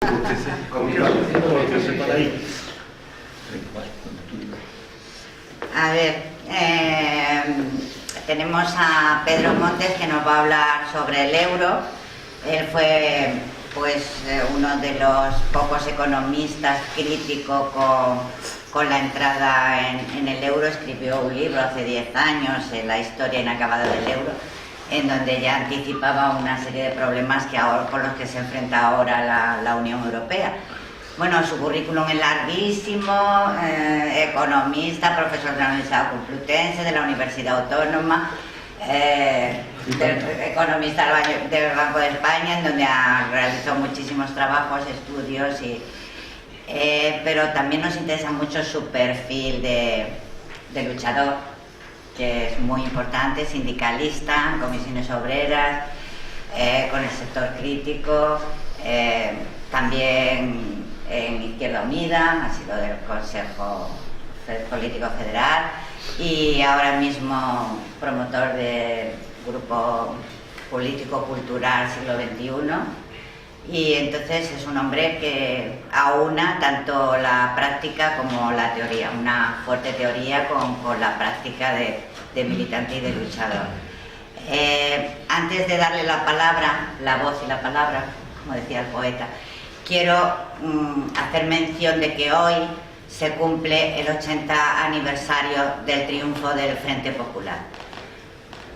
A ver, tenemos a Pedro Montes, que nos va a hablar sobre el euro. Él fue uno de los pocos economistas críticos con la entrada en el euro. Escribió un libro hace 10 años, La historia inacabada del euro, en donde ya anticipaba una serie de problemas con los que se enfrenta ahora la Unión Europea. Bueno, su currículum es larguísimo: economista, profesor de la Universidad Complutense, de la Universidad Autónoma, economista del Banco de España, en donde ha realizado muchísimos trabajos, estudios, pero también nos interesa mucho su perfil de luchador, que es muy importante: sindicalista, comisiones obreras, con el sector crítico, también en Izquierda Unida, ha sido del Consejo Político Federal y ahora mismo promotor del Grupo Político Cultural Siglo XXI. Y entonces es un hombre que aúna tanto la práctica como la teoría, una fuerte teoría con la práctica de militante y de luchador. Antes de darle la palabra, la voz y la palabra, como decía el poeta, quiero hacer mención de que hoy se cumple el 80 aniversario del triunfo del Frente Popular.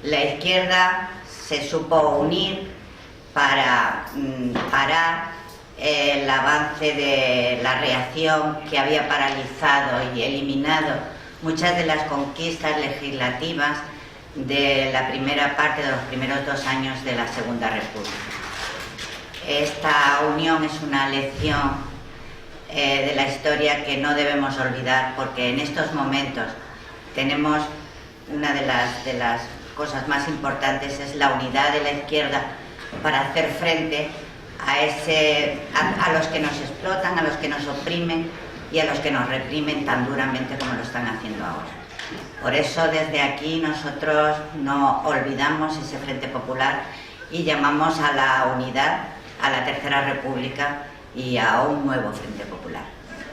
La izquierda se supo unir para parar el avance de la reacción, que había paralizado y eliminado muchas de las conquistas legislativas de la primera parte de los primeros 2 años de la Segunda República. Esta unión es una lección de la historia que no debemos olvidar, porque en estos momentos tenemos una de las cosas más importantes: es la unidad de la izquierda para hacer frente a los que nos explotan, a los que nos oprimen y a los que nos reprimen tan duramente como lo están haciendo ahora. Por eso desde aquí nosotros no olvidamos ese Frente Popular y llamamos a la unidad, a la Tercera República y a un nuevo Frente Popular.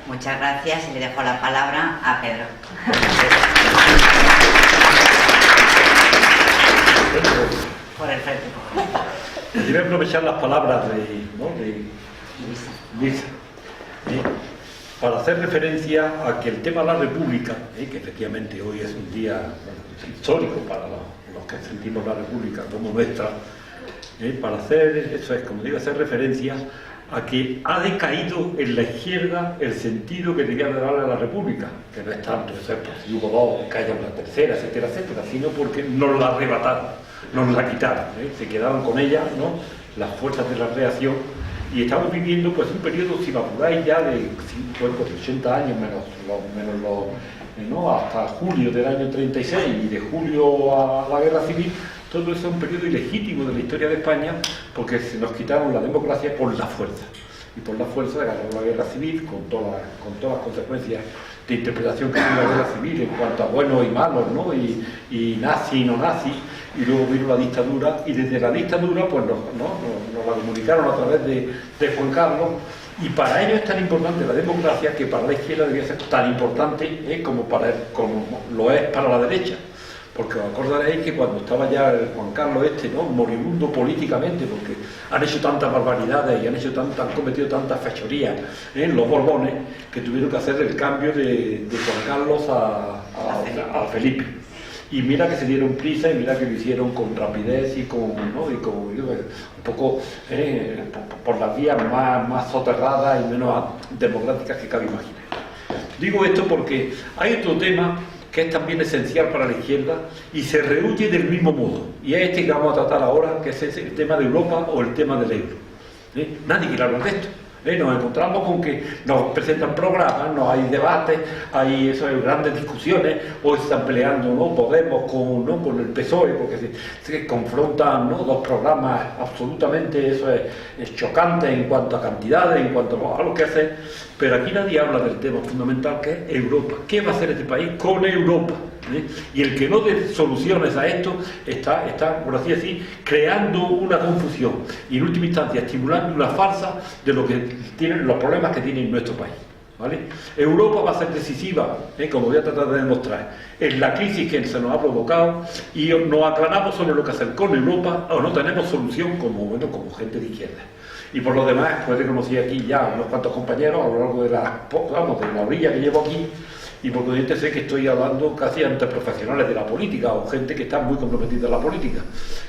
Muchas gracias y le dejo la palabra a Pedro. Por el Frente Popular. Yo voy a aprovechar las palabras de Luisa, para hacer referencia a que el tema de la República, que efectivamente hoy es un día histórico para los que sentimos la República como nuestra, para hacer, eso es, como digo, hacer referencia a que ha decaído en la izquierda el sentido que debía de darle a la República, que no es tanto ser si hubo dos, que haya una tercera, etcétera, etcétera, sino porque nos la arrebataron, nos la quitaron, se quedaron con ella, ¿no?, las fuerzas de la reacción, y estamos viviendo pues un periodo, si me apuráis, ya de 80 años menos ¿no?, hasta julio del año 36 y de julio a la Guerra Civil. Todo eso es un periodo ilegítimo de la historia de España, porque se nos quitaron la democracia por la fuerza. Y por la fuerza ganó la Guerra Civil, con todas las consecuencias de interpretación que tiene la Guerra Civil en cuanto a buenos y malos, ¿no?, y nazi y no nazi. Y luego vino la dictadura, y desde la dictadura pues nos la comunicaron a través de Juan Carlos. Y para ellos es tan importante la democracia que para la izquierda debía ser tan importante como lo es para la derecha. Porque os acordaréis que cuando estaba ya el Juan Carlos ¿no?, moribundo políticamente, porque han hecho tantas barbaridades y han cometido tantas fechorías los Borbones, que tuvieron que hacer el cambio de Juan Carlos a Felipe. Y mira que se dieron prisa y mira que lo hicieron con rapidez y con un poco por las vías más soterradas y menos democráticas que cabe imaginar. Digo esto porque hay otro tema que es también esencial para la izquierda y se rehuye del mismo modo, y es este que vamos a tratar ahora, que es el tema de Europa o el tema del euro. Nadie quiere hablar de esto. Nos encontramos con que nos presentan programas, no hay debates, hay grandes discusiones. Hoy se están peleando, ¿no?, Podemos con el PSOE, porque se confrontan, ¿no?, dos programas absolutamente chocantes en cuanto a cantidades, en cuanto a lo que hacen. Pero aquí nadie habla del tema fundamental, que es Europa. ¿Qué va a hacer este país con Europa? y el que no dé soluciones a esto está, por así decir, creando una confusión y en última instancia estimulando una farsa de lo que tienen los problemas que tiene nuestro país. ¿Vale? Europa va a ser decisiva, como voy a tratar de demostrar, en la crisis que se nos ha provocado y nos aclaramos sobre lo que hacer con Europa o no tenemos solución como gente de izquierda. Y por lo demás, pues he conocido aquí ya unos cuantos compañeros a lo largo de de la orilla que llevo aquí, y por consiguiente sé que estoy hablando casi ante profesionales de la política o gente que está muy comprometida en la política,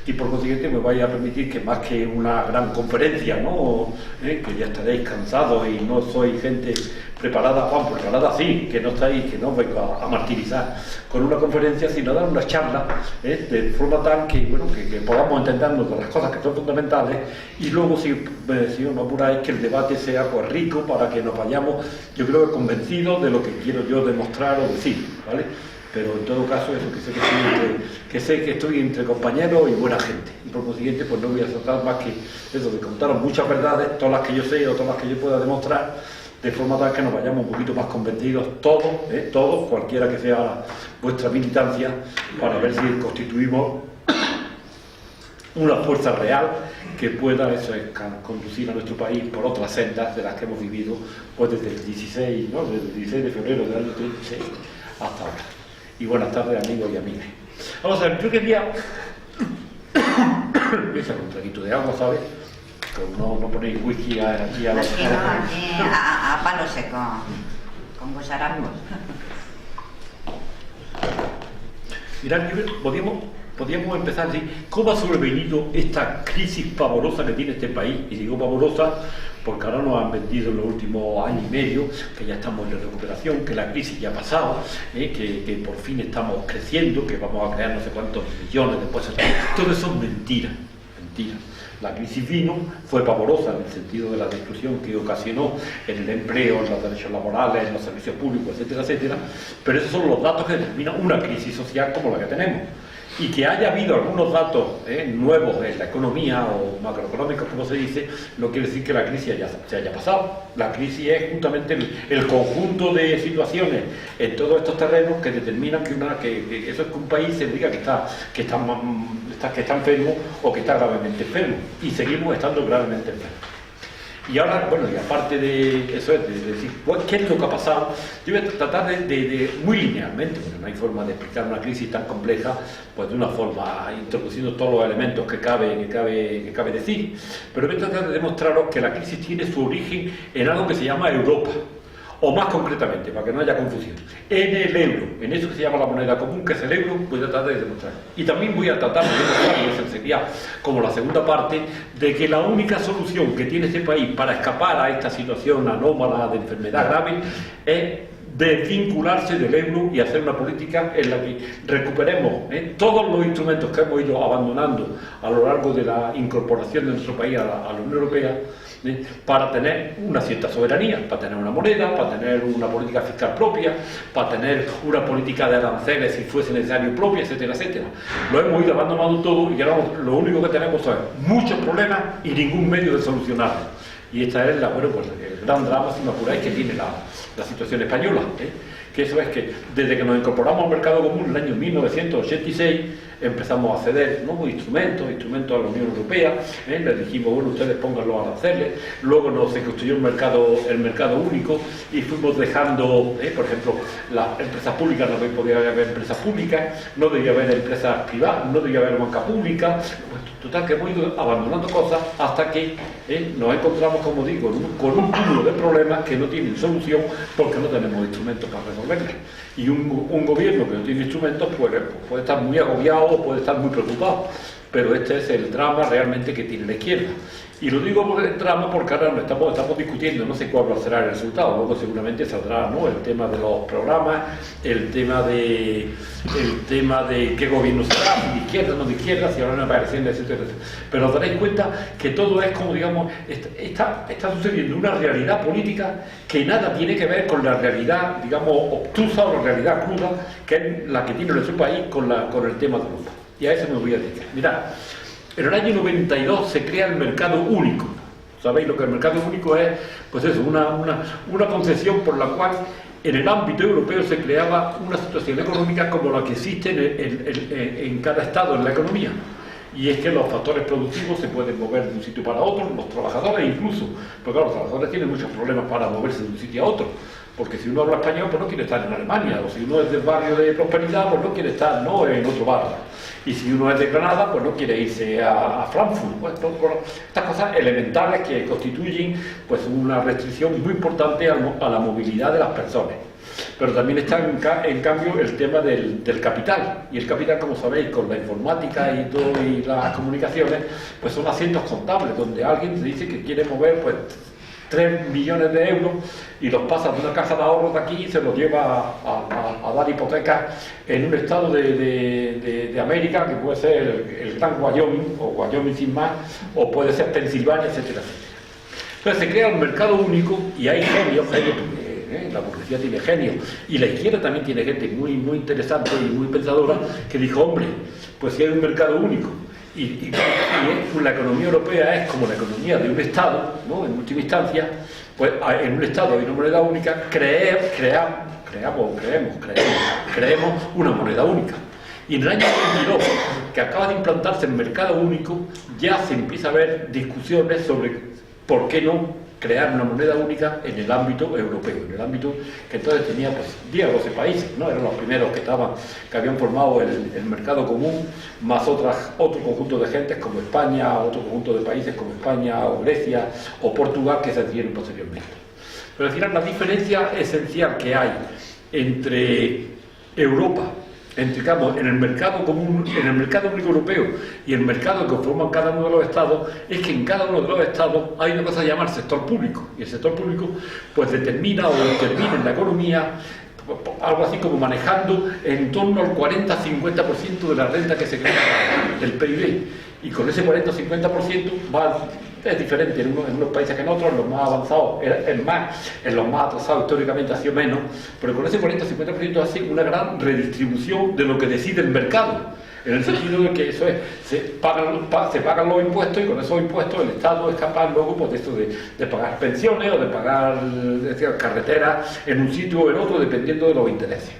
y por consiguiente me vaya a permitir que más que una gran conferencia, ¿no? Que ya estaréis cansados y no sois gente preparada, preparada sí, que no estáis, que no vengo a martirizar con una conferencia, sino dar una charla, de forma tal que, que podamos entendernos de las cosas que son fundamentales, y luego si os no apuráis que el debate sea pues rico para que nos vayamos, yo creo que convencidos de lo que quiero yo demostrar o decir, ¿vale? Pero en todo caso eso, que sé que estoy entre compañeros y buena gente, y por consiguiente pues no voy a tratar más que eso, de contaros muchas verdades, todas las que yo sé o todas las que yo pueda demostrar, de forma tal que nos vayamos un poquito más convencidos todos, cualquiera que sea vuestra militancia, para ver si constituimos una fuerza real que pueda conducir a nuestro país por otras sendas de las que hemos vivido pues desde el 16, desde el 16 de febrero del año 36 hasta ahora. Y buenas tardes, amigos y amigas. Vamos a ver, yo quería empieza con un traguito de agua, ¿sabes? No ponéis whisky aquí a los... Aquí no, aquí a palo seco, con guisarapos. Mirad, podríamos empezar así. ¿Cómo ha sobrevenido esta crisis pavorosa que tiene este país? Y digo pavorosa porque ahora nos han vendido en los últimos años y medio que ya estamos en recuperación, que la crisis ya ha pasado, que por fin estamos creciendo, que vamos a crear no sé cuántos millones después. Todo eso es mentira. La crisis vino, fue pavorosa en el sentido de la destrucción que ocasionó en el empleo, en los derechos laborales, en los servicios públicos, etcétera, etcétera, pero esos son los datos que determinan una crisis social como la que tenemos. Y que haya habido algunos datos nuevos en la economía o macroeconómicos, como se dice, no quiere decir que la crisis se haya pasado. La crisis es justamente el conjunto de situaciones en todos estos terrenos que determinan que eso es que un país se diga que está enfermo o que está gravemente enfermo. Y seguimos estando gravemente enfermos. Y ahora, y aparte de eso, de decir, ¿qué es lo que ha pasado? Yo voy a tratar de muy linealmente, porque no hay forma de explicar una crisis tan compleja, pues de una forma, introduciendo todos los elementos que cabe decir. Pero voy a tratar de demostraros que la crisis tiene su origen en algo que se llama Europa. O más concretamente, para que no haya confusión, en el euro, en eso que se llama la moneda común, que es el euro, voy a tratar de demostrar. Y también voy a tratar de demostrar, y eso sería como la segunda parte, de que la única solución que tiene este país para escapar a esta situación anómala de enfermedad grave es desvincularse del euro y hacer una política en la que recuperemos todos los instrumentos que hemos ido abandonando a lo largo de la incorporación de nuestro país a la Unión Europea, para tener una cierta soberanía, para tener una moneda, para tener una política fiscal propia, para tener una política de aranceles si fuese necesario propia, etcétera, etcétera. Lo hemos ido abandonando todo y ahora lo único que tenemos son muchos problemas y ningún medio de solucionarlos. Y esta es el gran drama, si me apuráis, que tiene la situación española. Que eso es que desde que nos incorporamos al mercado común en el año 1986 empezamos a ceder nuevos instrumentos a la Unión Europea, les dijimos, ustedes pongan los aranceles, luego se construyó el mercado único y fuimos dejando, por ejemplo, las empresas públicas, no podía haber empresas públicas, no debía haber empresas privadas, no debía haber banca pública, pues, total que hemos ido abandonando cosas hasta que nos encontramos, como digo, con un cúmulo de problemas que no tienen solución porque no tenemos instrumentos para resolverlos. Y un gobierno que no tiene instrumentos puede estar muy agobiado o puede estar muy preocupado, pero este es el drama realmente que tiene la izquierda. Y lo digo por el drama porque ahora estamos discutiendo, no sé cuál será el resultado, luego seguramente saldrá el tema de los programas, el tema de qué gobierno será, si de izquierda, no de izquierda, si ahora no apareciendo, etcétera, etcétera. Pero os daréis cuenta que todo es como, digamos, está sucediendo una realidad política que nada tiene que ver con la realidad, digamos, obtusa o la realidad cruda, que es la que tiene nuestro país con el tema de Europa. Y a eso me voy a dedicar. Mirad, en el año 92 se crea el mercado único. ¿Sabéis lo que el mercado único es? Pues eso, una concesión por la cual en el ámbito europeo se creaba una situación económica como la que existe en cada estado en la economía. Y es que los factores productivos se pueden mover de un sitio para otro, los trabajadores incluso, porque claro, los trabajadores tienen muchos problemas para moverse de un sitio a otro, porque si uno habla español pues no quiere estar en Alemania, o si uno es del barrio de Prosperidad pues no quiere estar en otro barrio, y si uno es de Granada pues no quiere irse a Frankfurt. Pues, estas cosas elementales que constituyen pues una restricción muy importante a la movilidad de las personas. Pero también está en cambio el tema del capital, y el capital, como sabéis, con la informática y todo y las comunicaciones, pues son asientos contables, donde alguien te dice que quiere mover pues 3 millones de euros y los pasa de una casa de ahorros de aquí y se los lleva a dar hipotecas en un estado de América, que puede ser el Gran Wyoming, o Wyoming sin más, o puede ser Pensilvania, etcétera, etcétera. Entonces se crea un mercado único y hay genios, la burguesía tiene genio, y la izquierda también tiene gente muy, muy interesante y muy pensadora, que dijo, hombre, pues si hay un mercado único, y la economía europea es como la economía de un Estado, ¿no? En última instancia, pues en un Estado hay una moneda única, creemos una moneda única. Y en el año 22, que acaba de implantarse el mercado único, ya se empieza a ver discusiones sobre por qué no crear una moneda única en el ámbito europeo, en el ámbito que entonces tenía pues 10 o 12 países, ¿no? Eran los primeros que habían formado el mercado común, más otro conjunto de gentes como España, otro conjunto de países como España o Grecia o Portugal, que se adhirieron posteriormente. Pero al final la diferencia esencial que hay entre Europa, en el mercado común, en el mercado único europeo y el mercado que forman cada uno de los estados, es que en cada uno de los estados hay una cosa llamada sector público, y el sector público pues determina o interviene en la economía, algo así como manejando en torno al 40-50% de la renta que se crea del PIB, y con ese 40-50% es diferente en unos países que en otros, en los más avanzados en los más atrasados históricamente ha sido menos, pero con ese 40-50% hace una gran redistribución de lo que decide el mercado, en el sentido de que eso es, se pagan los impuestos, y con esos impuestos el Estado es capaz luego pues, de pagar pensiones o de pagar carreteras en un sitio o en otro, dependiendo de los intereses.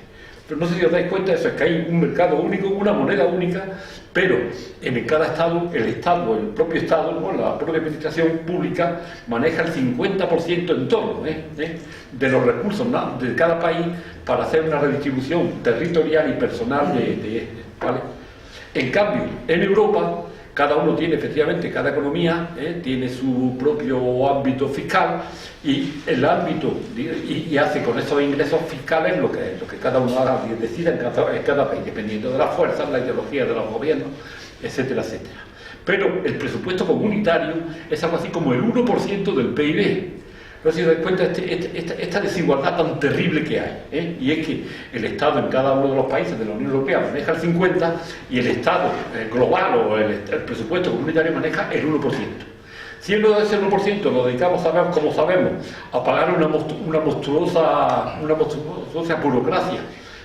Pero no sé si os dais cuenta de eso, es que hay un mercado único, una moneda única, pero en cada estado, el propio Estado, ¿no? La propia administración pública maneja el 50% en torno de los recursos, ¿no? De cada país, para hacer una redistribución territorial y personal ¿vale? En cambio, en Europa, cada uno tiene efectivamente, cada economía tiene su propio ámbito fiscal, y el ámbito y hace con esos ingresos fiscales lo que cada uno haga y decida en cada país, dependiendo de las fuerzas, la ideología de los gobiernos, etcétera, etcétera. Pero el presupuesto comunitario es algo así como el 1% del PIB. No sé si os dais cuenta esta desigualdad tan terrible que hay, y es que el Estado en cada uno de los países de la Unión Europea maneja el 50% y el Estado global o el presupuesto comunitario maneja el 1%. Si ese 1% lo dedicamos, como sabemos, a pagar una monstruosa burocracia.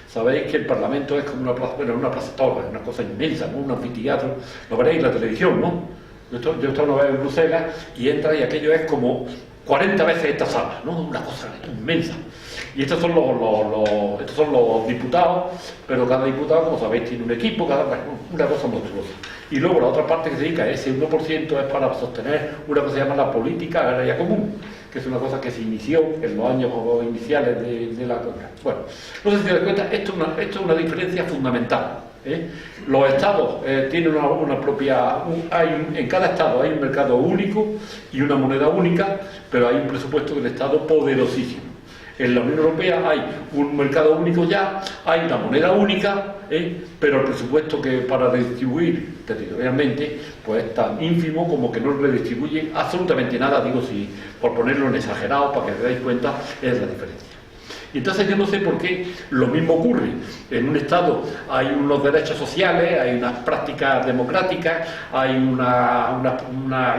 Sabéis que el Parlamento es como una plaza torre, una cosa inmensa, ¿no? Un anfiteatro, lo veréis en la televisión, ¿no? Yo he estado una vez en Bruselas y entra y aquello es como 40 veces esta sala, ¿no? Una cosa inmensa. Y estos son los diputados, pero cada diputado, como sabéis, tiene un equipo, una cosa monstruosa. Y luego la otra parte que se dedica a ese 1% es para sostener una cosa que se llama la política agraria común, que es una cosa que se inició en los años iniciales de la Constitución. Bueno, no sé si te das cuenta, esto es una diferencia fundamental. Los estados tienen una propia... en cada estado hay un mercado único y una moneda única, pero hay un presupuesto del Estado poderosísimo. En la Unión Europea hay un mercado único ya, hay una moneda única, pero el presupuesto que para redistribuir territorialmente pues es tan ínfimo como que no redistribuye absolutamente nada, digo, si por ponerlo en exagerado, para que os dais cuenta, es la diferencia. Y entonces yo no sé por qué lo mismo ocurre. En un Estado hay unos derechos sociales, hay unas prácticas democráticas, hay una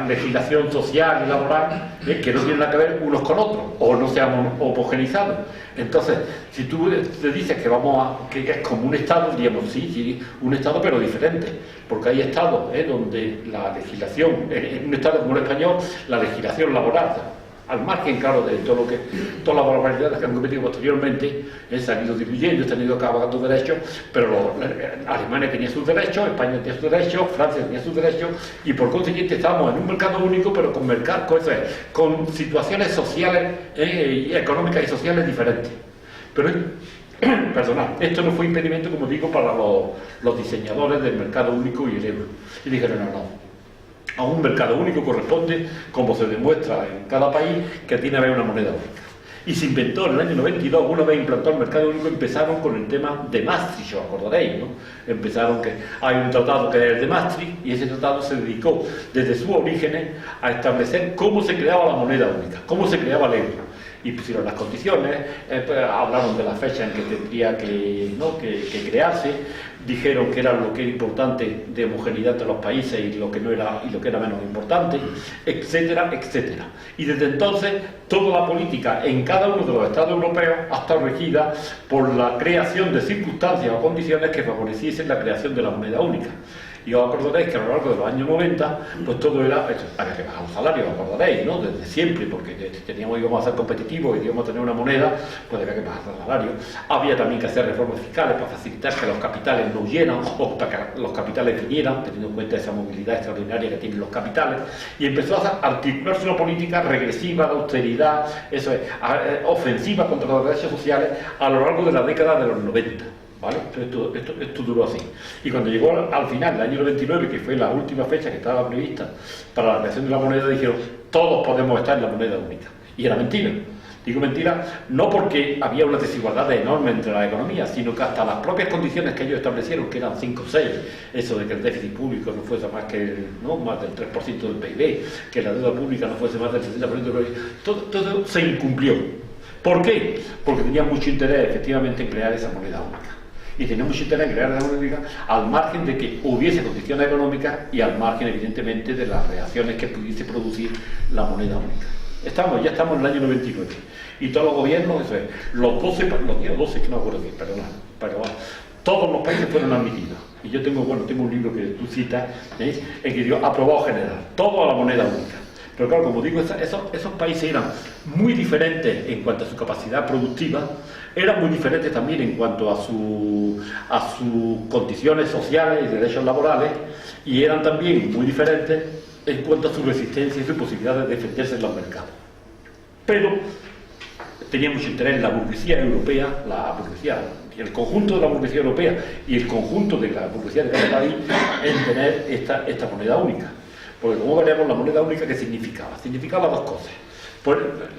legislación social y laboral que no tienen nada que ver unos con otros, o no se han homogeneizado. Entonces, si tú te dices que es como un Estado, diríamos, sí, un Estado pero diferente, porque hay Estados donde la legislación, en un Estado como el español, la legislación laboral Al margen, claro, de todo todas las barbaridades que han cometido posteriormente, se han ido diluyendo, se han ido acabando derechos, pero Alemania tenía sus derechos, España tenía sus derechos, Francia tenía sus derechos, y por consiguiente estábamos en un mercado único, pero con situaciones sociales y económicas y sociales diferentes. Pero perdonad, esto no fue impedimento, como digo, para los diseñadores del mercado único y el euro. Y dijeron, no. A un mercado único corresponde, como se demuestra en cada país, que tiene que haber una moneda única. Y se inventó en el año 92, una vez implantado el mercado único, empezaron con el tema de Maastricht, os acordaréis, ¿no? Empezaron que hay un tratado que es el de Maastricht, y ese tratado se dedicó desde sus orígenes a establecer cómo se creaba la moneda única, cómo se creaba el euro. Y pusieron las condiciones, hablaron de la fecha en que tendría que crearse, dijeron que era lo que era importante de homogeneidad de los países y lo que no era y lo que era menos importante, etcétera, etcétera. Y desde entonces toda la política en cada uno de los estados europeos ha estado regida por la creación de circunstancias o condiciones que favoreciesen la creación de la moneda única. Y os acordaréis que a lo largo de los años 90, pues todo era, había que bajar los salarios, os acordaréis, ¿no? Desde siempre, porque íbamos a ser competitivos y íbamos a tener una moneda, pues había que bajar los salarios. Había también que hacer reformas fiscales para facilitar que los capitales no huyeran o para que los capitales vinieran, teniendo en cuenta esa movilidad extraordinaria que tienen los capitales. Y empezó a articularse una política regresiva de austeridad, ofensiva contra los derechos sociales a lo largo de la década de los 90. ¿Vale? Esto duró así. Y cuando llegó al final del año 99, que fue la última fecha que estaba prevista para la creación de la moneda, dijeron, todos podemos estar en la moneda única. Y era mentira. Digo mentira, no porque había una desigualdad enorme entre las economías, sino que hasta las propias condiciones que ellos establecieron, que eran 5 o 6, eso de que el déficit público no fuese más más del 3% del PIB, que la deuda pública no fuese más del 60% del PIB, todo se incumplió. ¿Por qué? Porque tenían mucho interés efectivamente en crear esa moneda única. Y tenía mucho interés en crear la moneda única al margen de que hubiese condiciones económicas y al margen, evidentemente, de las reacciones que pudiese producir la moneda única. Ya estamos en el año 99. Y todos los gobiernos, los 12, que no me acuerdo bien, pero todos los países fueron admitidos. Y yo tengo un libro que tú citas, ¿veis? En que digo, aprobado general, toda la moneda única. Pero claro, como digo, esos países eran muy diferentes en cuanto a su capacidad productiva, eran muy diferentes también en cuanto a sus condiciones sociales y derechos laborales, y eran también muy diferentes en cuanto a su resistencia y su posibilidad de defenderse en los mercados. Pero tenía mucho interés en la burguesía europea, el conjunto de la burguesía europea y el conjunto de la burguesía de cada país en tener esta moneda única. Porque como veremos, la moneda única, ¿qué significaba? Significaba dos cosas.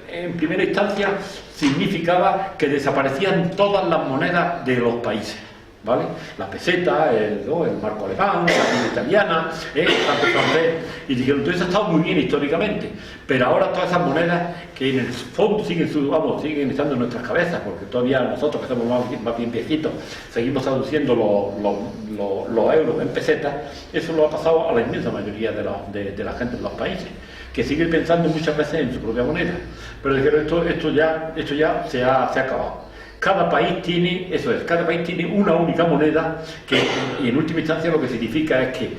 En primera instancia, significaba que desaparecían todas las monedas de los países, ¿vale? La peseta, el marco alemán, la moneda italiana, el franco francés, y dijeron, todo eso ha estado muy bien históricamente, pero ahora todas esas monedas que en el fondo siguen estando en nuestras cabezas, porque todavía nosotros, que somos más bien viejitos, seguimos traduciendo los euros en pesetas, eso lo ha pasado a la inmensa mayoría de la gente de los países, que sigue pensando muchas veces en su propia moneda. Pero dijeron, esto ya se ha acabado. Cada país tiene una única moneda que, y en última instancia, lo que significa es que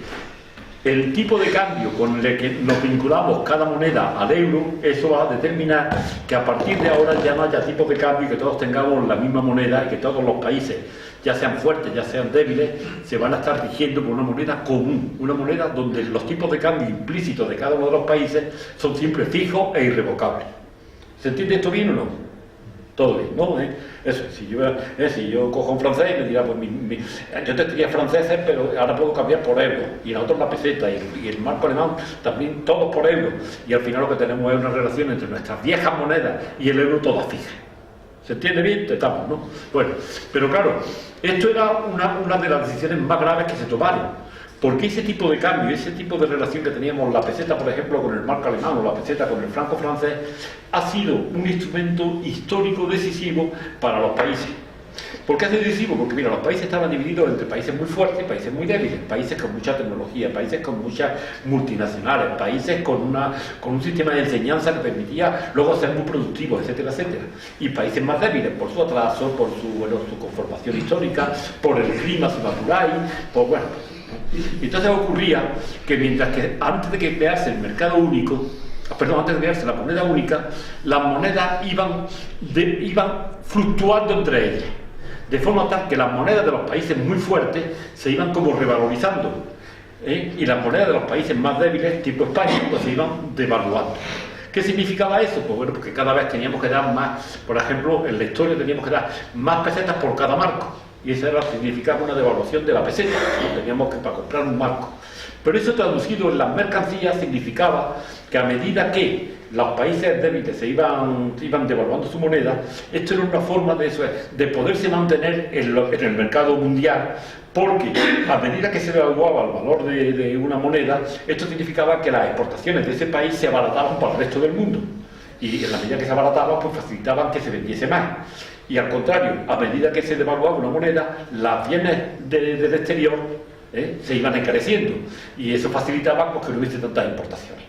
el tipo de cambio con el que nos vinculamos cada moneda al euro, eso va a determinar que a partir de ahora ya no haya tipos de cambio y que todos tengamos la misma moneda y que todos los países, ya sean fuertes, ya sean débiles, se van a estar rigiendo por una moneda común, una moneda donde los tipos de cambio implícitos de cada uno de los países son siempre fijos e irrevocables. ¿Se entiende esto bien o no? Todo bien, ¿no? Eso, si yo cojo un francés y me dirá, pues yo tendría franceses, pero ahora puedo cambiar por euros, y nosotros la peseta y el marco alemán también todos por euros, y al final lo que tenemos es una relación entre nuestras viejas monedas y el euro todas fijas. ¿Se entiende bien? Estamos, ¿no? Bueno, pero claro, esto era una de las decisiones más graves que se tomaron. Porque ese tipo de cambio, ese tipo de relación que teníamos, la peseta, por ejemplo, con el marco alemán o la peseta con el franco francés, ha sido un instrumento histórico decisivo para los países. ¿Por qué es decisivo? Porque mira, los países estaban divididos entre países muy fuertes y países muy débiles, países con mucha tecnología, países con muchas multinacionales, países con un sistema de enseñanza que permitía luego ser muy productivos, etcétera, etcétera. Y países más débiles por su atraso, por su conformación histórica, por el clima natural, Entonces ocurría que mientras que antes de que crease el mercado único, perdón, antes de crearse la moneda única, las monedas iban fluctuando entre ellas, de forma tal que las monedas de los países muy fuertes se iban como revalorizando, y las monedas de los países más débiles, tipo España, pues se iban devaluando. ¿Qué significaba eso? Pues bueno, porque cada vez teníamos que dar más, por ejemplo, en la historia teníamos que dar más pesetas por cada marco, y eso significaba una devaluación de la peseta, teníamos que para comprar un marco. Pero eso traducido en las mercancías significaba que a medida que los países débiles se iban devaluando su moneda, esto era una forma de poderse mantener en el mercado mundial, porque a medida que se devaluaba el valor de una moneda, esto significaba que las exportaciones de ese país se abarataban para el resto del mundo. Y en la medida que se abarataban, pues facilitaban que se vendiese más. Y al contrario, a medida que se devaluaba una moneda, las bienes del exterior se iban encareciendo, y eso facilitaba pues, que no hubiese tantas importaciones.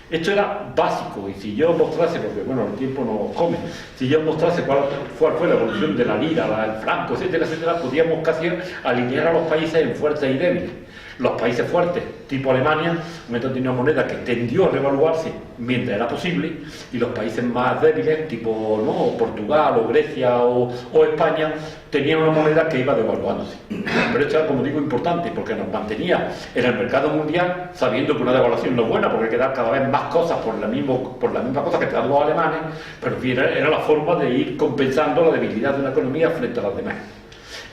Esto era básico, y si yo mostrase, porque bueno, el tiempo nos come, si yo mostrase cuál fue la evolución de la lira, el franco, etcétera, etcétera, podríamos casi alinear a los países en fuertes y débiles. Los países fuertes, tipo Alemania, tenía una moneda que tendió a revaluarse mientras era posible, y los países más débiles, tipo Portugal o Grecia o España, tenían una moneda que iba devaluándose. Pero esto era, como digo, importante, porque nos mantenía en el mercado mundial, sabiendo que una devaluación no es buena, porque hay que dar cada vez más cosas por la misma cosa que te dan los alemanes, pero era la forma de ir compensando la debilidad de una economía frente a las demás.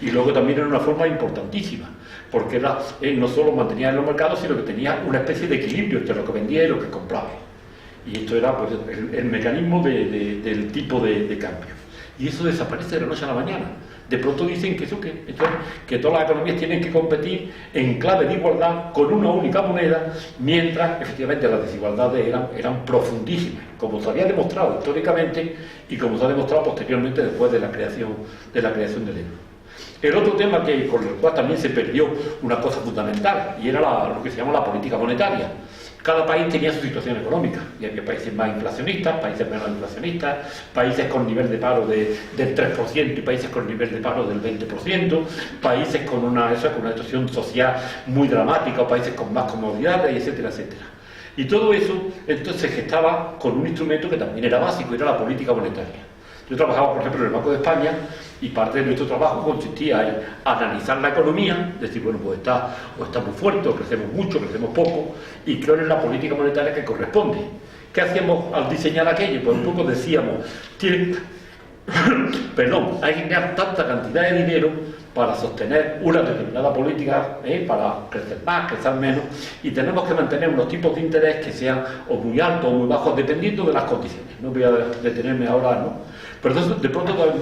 Y luego también era una forma importantísima, porque no solo mantenía en los mercados, sino que tenía una especie de equilibrio entre lo que vendía y lo que compraba. Y esto era pues, el mecanismo del tipo de cambio. Y eso desaparece de la noche a la mañana. De pronto dicen que todas las economías tienen que competir en clave de igualdad con una única moneda, mientras efectivamente las desigualdades eran profundísimas, como se había demostrado históricamente y como se ha demostrado posteriormente después de la creación del euro. El otro tema con el cual también se perdió una cosa fundamental, y era lo que se llama la política monetaria. Cada país tenía su situación económica, y había países más inflacionistas, países menos inflacionistas, países con nivel de paro del 3% y países con nivel de paro del 20%, países con una situación social muy dramática, o países con más comodidades, etcétera, etcétera. Y todo eso entonces se gestaba con un instrumento que también era básico, era la política monetaria. Yo trabajaba, por ejemplo, en el Banco de España, y parte de nuestro trabajo consistía en analizar la economía, decir, bueno, pues está muy fuerte, o crecemos mucho, crecemos poco, y cuál es la política monetaria que corresponde. ¿Qué hacíamos al diseñar aquello? Pues un poco decíamos, hay que crear tanta cantidad de dinero para sostener una determinada política, para crecer más, crecer menos, y tenemos que mantener unos tipos de interés que sean o muy altos o muy bajos, dependiendo de las condiciones. No voy a detenerme ahora, ¿no? Pero entonces de pronto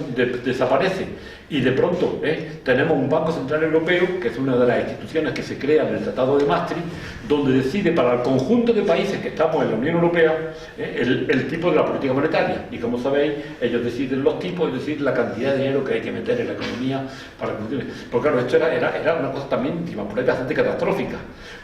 desaparece, y de pronto tenemos un Banco Central Europeo, que es una de las instituciones que se crea en el Tratado de Maastricht, donde decide para el conjunto de países que estamos en la Unión Europea el tipo de la política monetaria. Y como sabéis, ellos deciden los tipos, es decir, la cantidad de dinero que hay que meter en la economía para que funcione. Porque claro, esto era una cosa también, por ahí bastante catastrófica,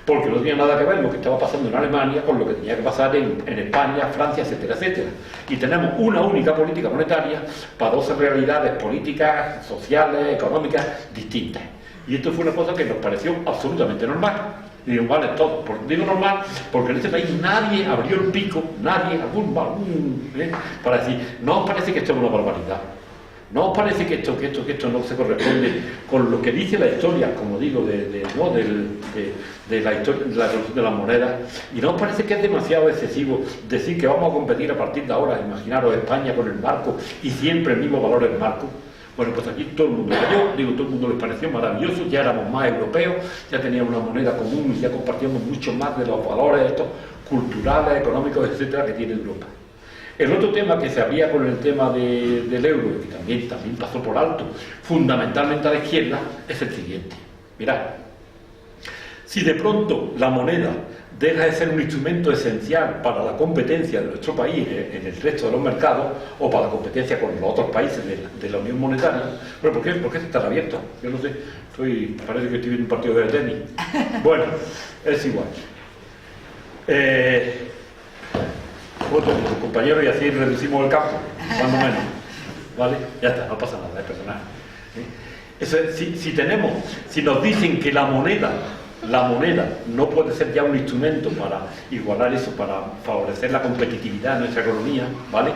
porque no tenía nada que ver lo que estaba pasando en Alemania con lo que tenía que pasar en España, Francia, etcétera, etcétera. Y tenemos una única política monetaria para dos realidades políticas, sociales, económicas distintas. Y esto fue una cosa que nos pareció absolutamente normal. Digo, vale, todo. Digo normal porque en este país nadie abrió el pico, para decir, ¿no os parece que esto es una barbaridad? ¿No os parece que esto no se corresponde con lo que dice la historia, como digo, de la historia de la evolución de las monedas? ¿Y no os parece que es demasiado excesivo decir que vamos a competir a partir de ahora, imaginaros España con el marco y siempre el mismo valor del marco? Bueno, pues aquí todo el mundo todo el mundo les pareció maravilloso, ya éramos más europeos, ya teníamos una moneda común y ya compartíamos mucho más de los valores estos culturales, económicos, etcétera, que tiene Europa. El otro tema que se había con el tema del euro, y que también pasó por alto, fundamentalmente a la izquierda, es el siguiente. Mirad, si de pronto la moneda deja de ser un instrumento esencial para la competencia de nuestro país en el resto de los mercados, o para la competencia con los otros países de la Unión Monetaria, bueno, ¿por qué se están abiertos? Yo no sé, parece que estoy viendo un partido de tenis. Bueno, es igual. Otro compañero, y así reducimos el campo, cuando menos, ¿vale? Ya está, no pasa nada, es personal. Si nos dicen que la moneda la moneda no puede ser ya un instrumento para igualar eso, para favorecer la competitividad de nuestra economía, ¿vale?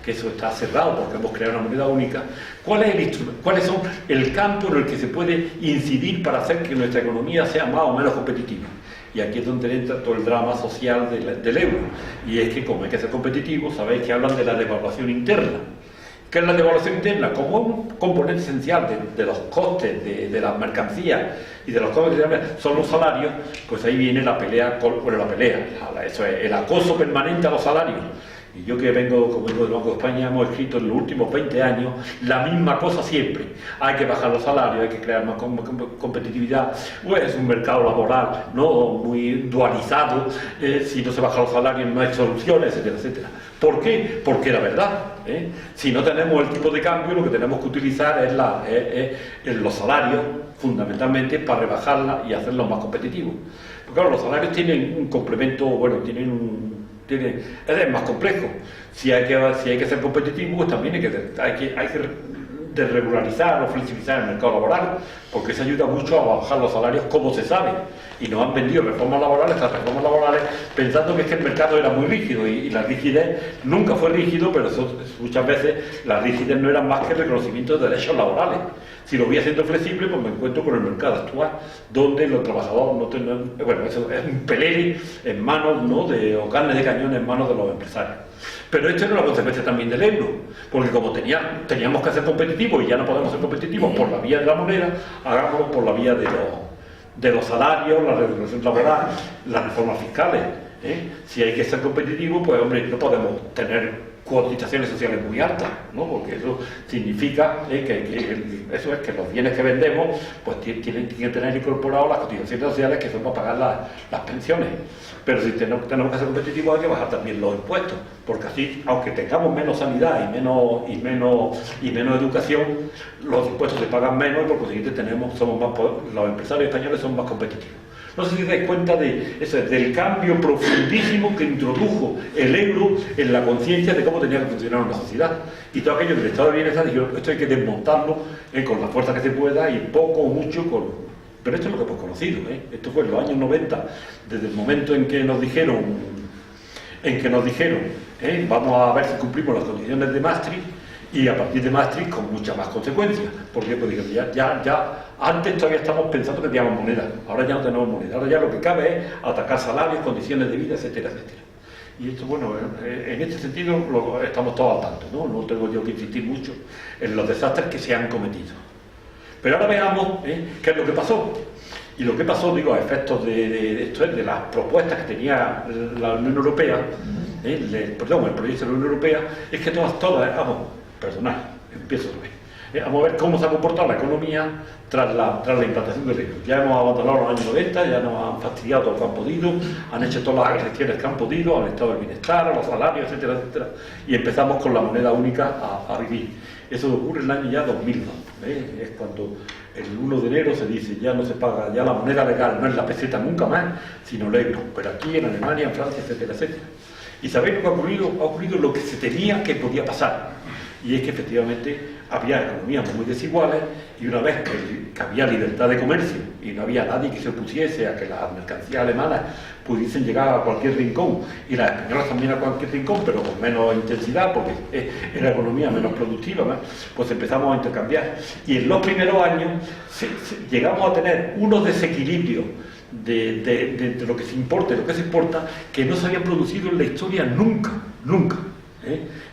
Que eso está cerrado porque hemos creado una moneda única. ¿Cuál es el instrumento? ¿Cuáles son el campo en el que se puede incidir para hacer que nuestra economía sea más o menos competitiva? Y aquí es donde entra todo el drama social del euro. Y es que como hay que ser competitivo, sabéis que hablan de la devaluación interna. ¿Qué es la devaluación interna? Como un componente esencial de los costes de las mercancías y de los costes son los salarios, pues ahí viene la pelea, eso es el acoso permanente a los salarios. Y yo que vengo, como digo, del Banco de España, hemos escrito en los últimos 20 años la misma cosa siempre. Hay que bajar los salarios, hay que crear más competitividad. Pues es un mercado laboral, ¿no?, muy dualizado. Si no se bajan los salarios no hay soluciones, etcétera, etcétera. ¿Por qué? Porque la verdad, si no tenemos el tipo de cambio, lo que tenemos que utilizar es los salarios, fundamentalmente, para rebajarla y hacerlos más competitivos. Porque claro, los salarios tienen un complemento, bueno, es más complejo. Si hay que ser competitivo, pues también hay que desregularizar o flexibilizar el mercado laboral, porque eso ayuda mucho a bajar los salarios, como se sabe. Y nos han vendido estas reformas laborales, pensando que es que el mercado era muy rígido, y la rigidez nunca fue rígido, pero muchas veces la rigidez no era más que el reconocimiento de derechos laborales. Si lo voy haciendo flexible, pues me encuentro con el mercado actual, donde los trabajadores no tienen... Bueno, eso es un pelele en manos, ¿no?, o carne de cañón en manos de los empresarios. Pero esto era una consecuencia también del euro, porque como teníamos que ser competitivos y ya no podemos ser competitivos por la vía de la moneda, hagámoslo por la vía de los salarios, la regulación laboral, las reformas fiscales. Si hay que ser competitivos, pues hombre, no podemos tener cotizaciones sociales muy altas, ¿no?, porque eso significa eso es que los bienes que vendemos pues tienen que tener incorporados las cotizaciones sociales, que son para pagar las pensiones. Pero si tenemos que ser competitivos, hay que bajar también los impuestos, porque así, aunque tengamos menos sanidad y menos educación, los impuestos se pagan menos y por consiguiente los empresarios españoles son más competitivos. No sé si dais cuenta del cambio profundísimo que introdujo el euro en la conciencia de cómo tenía que funcionar una sociedad. Y todo aquello del estado de bienestar, dijeron, esto hay que desmontarlo con la fuerza que se pueda y poco o mucho Pero esto es lo que hemos conocido. Esto fue en los años 90, desde el momento en que nos dijeron, vamos a ver si cumplimos las condiciones de Maastricht, y a partir de Maastricht con muchas más consecuencias. Porque pues, antes todavía estamos pensando que teníamos moneda, ahora ya no tenemos moneda, ahora ya lo que cabe es atacar salarios, condiciones de vida, etcétera, etcétera. Y esto, bueno, en este sentido estamos todos al tanto, ¿no? No tengo yo que insistir mucho en los desastres que se han cometido. Pero ahora veamos qué es lo que pasó. Y lo que pasó, digo, a efectos de las propuestas que tenía la Unión Europea, el proyecto de la Unión Europea, es que empiezo otra vez. Vamos a ver cómo se ha comportado la economía tras la implantación del euro. Ya hemos abandonado los años 90, ya nos han fastidiado todo lo que han podido, han hecho todas las restricciones que han podido al estado del bienestar, a los salarios, etcétera, etcétera. Y empezamos con la moneda única a vivir. Eso ocurre en el año ya 2002. Es cuando el 1 de enero se dice ya no se paga, ya la moneda legal no es la peseta nunca más, sino el euro. Pero aquí en Alemania, en Francia, etcétera, etcétera. Y sabéis lo que ha ocurrido. Ha ocurrido lo que se temía que podía pasar. Y es que efectivamente había economías muy desiguales, y una vez que había libertad de comercio y no había nadie que se opusiese a que las mercancías alemanas pudiesen llegar a cualquier rincón, y las españolas también a cualquier rincón, pero con menos intensidad porque era economía menos productiva, ¿no?, pues empezamos a intercambiar. Y en los primeros años llegamos a tener unos desequilibrios de lo que se importa y lo que se exporta que no se habían producido en la historia nunca.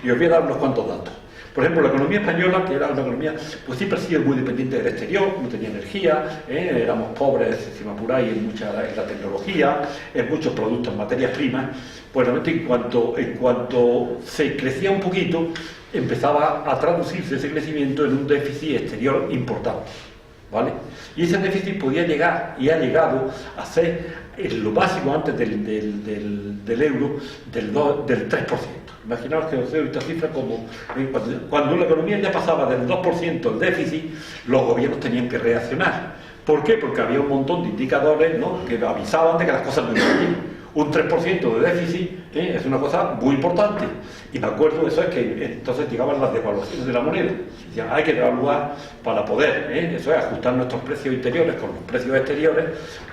Y os voy a dar unos cuantos datos. Por ejemplo, la economía española, que era una economía, pues siempre ha sido muy dependiente del exterior, no tenía energía, éramos pobres, si me apuráis, en la tecnología, en muchos productos, en materias primas. Pues realmente en cuanto se crecía un poquito, empezaba a traducirse ese crecimiento en un déficit exterior importante, ¿vale? Y ese déficit podía llegar, y ha llegado a ser lo básico antes del euro, del 3%. Imaginaos que os doy esta cifra como cuando la economía ya pasaba del 2% el déficit, los gobiernos tenían que reaccionar. ¿Por qué? Porque había un montón de indicadores, ¿no?, que avisaban de que las cosas no iban bien. Un 3% de déficit es una cosa muy importante. Y me acuerdo, eso es que entonces llegaban las devaluaciones de la moneda. Decían, hay que devaluar para poder, eso es ajustar nuestros precios interiores con los precios exteriores,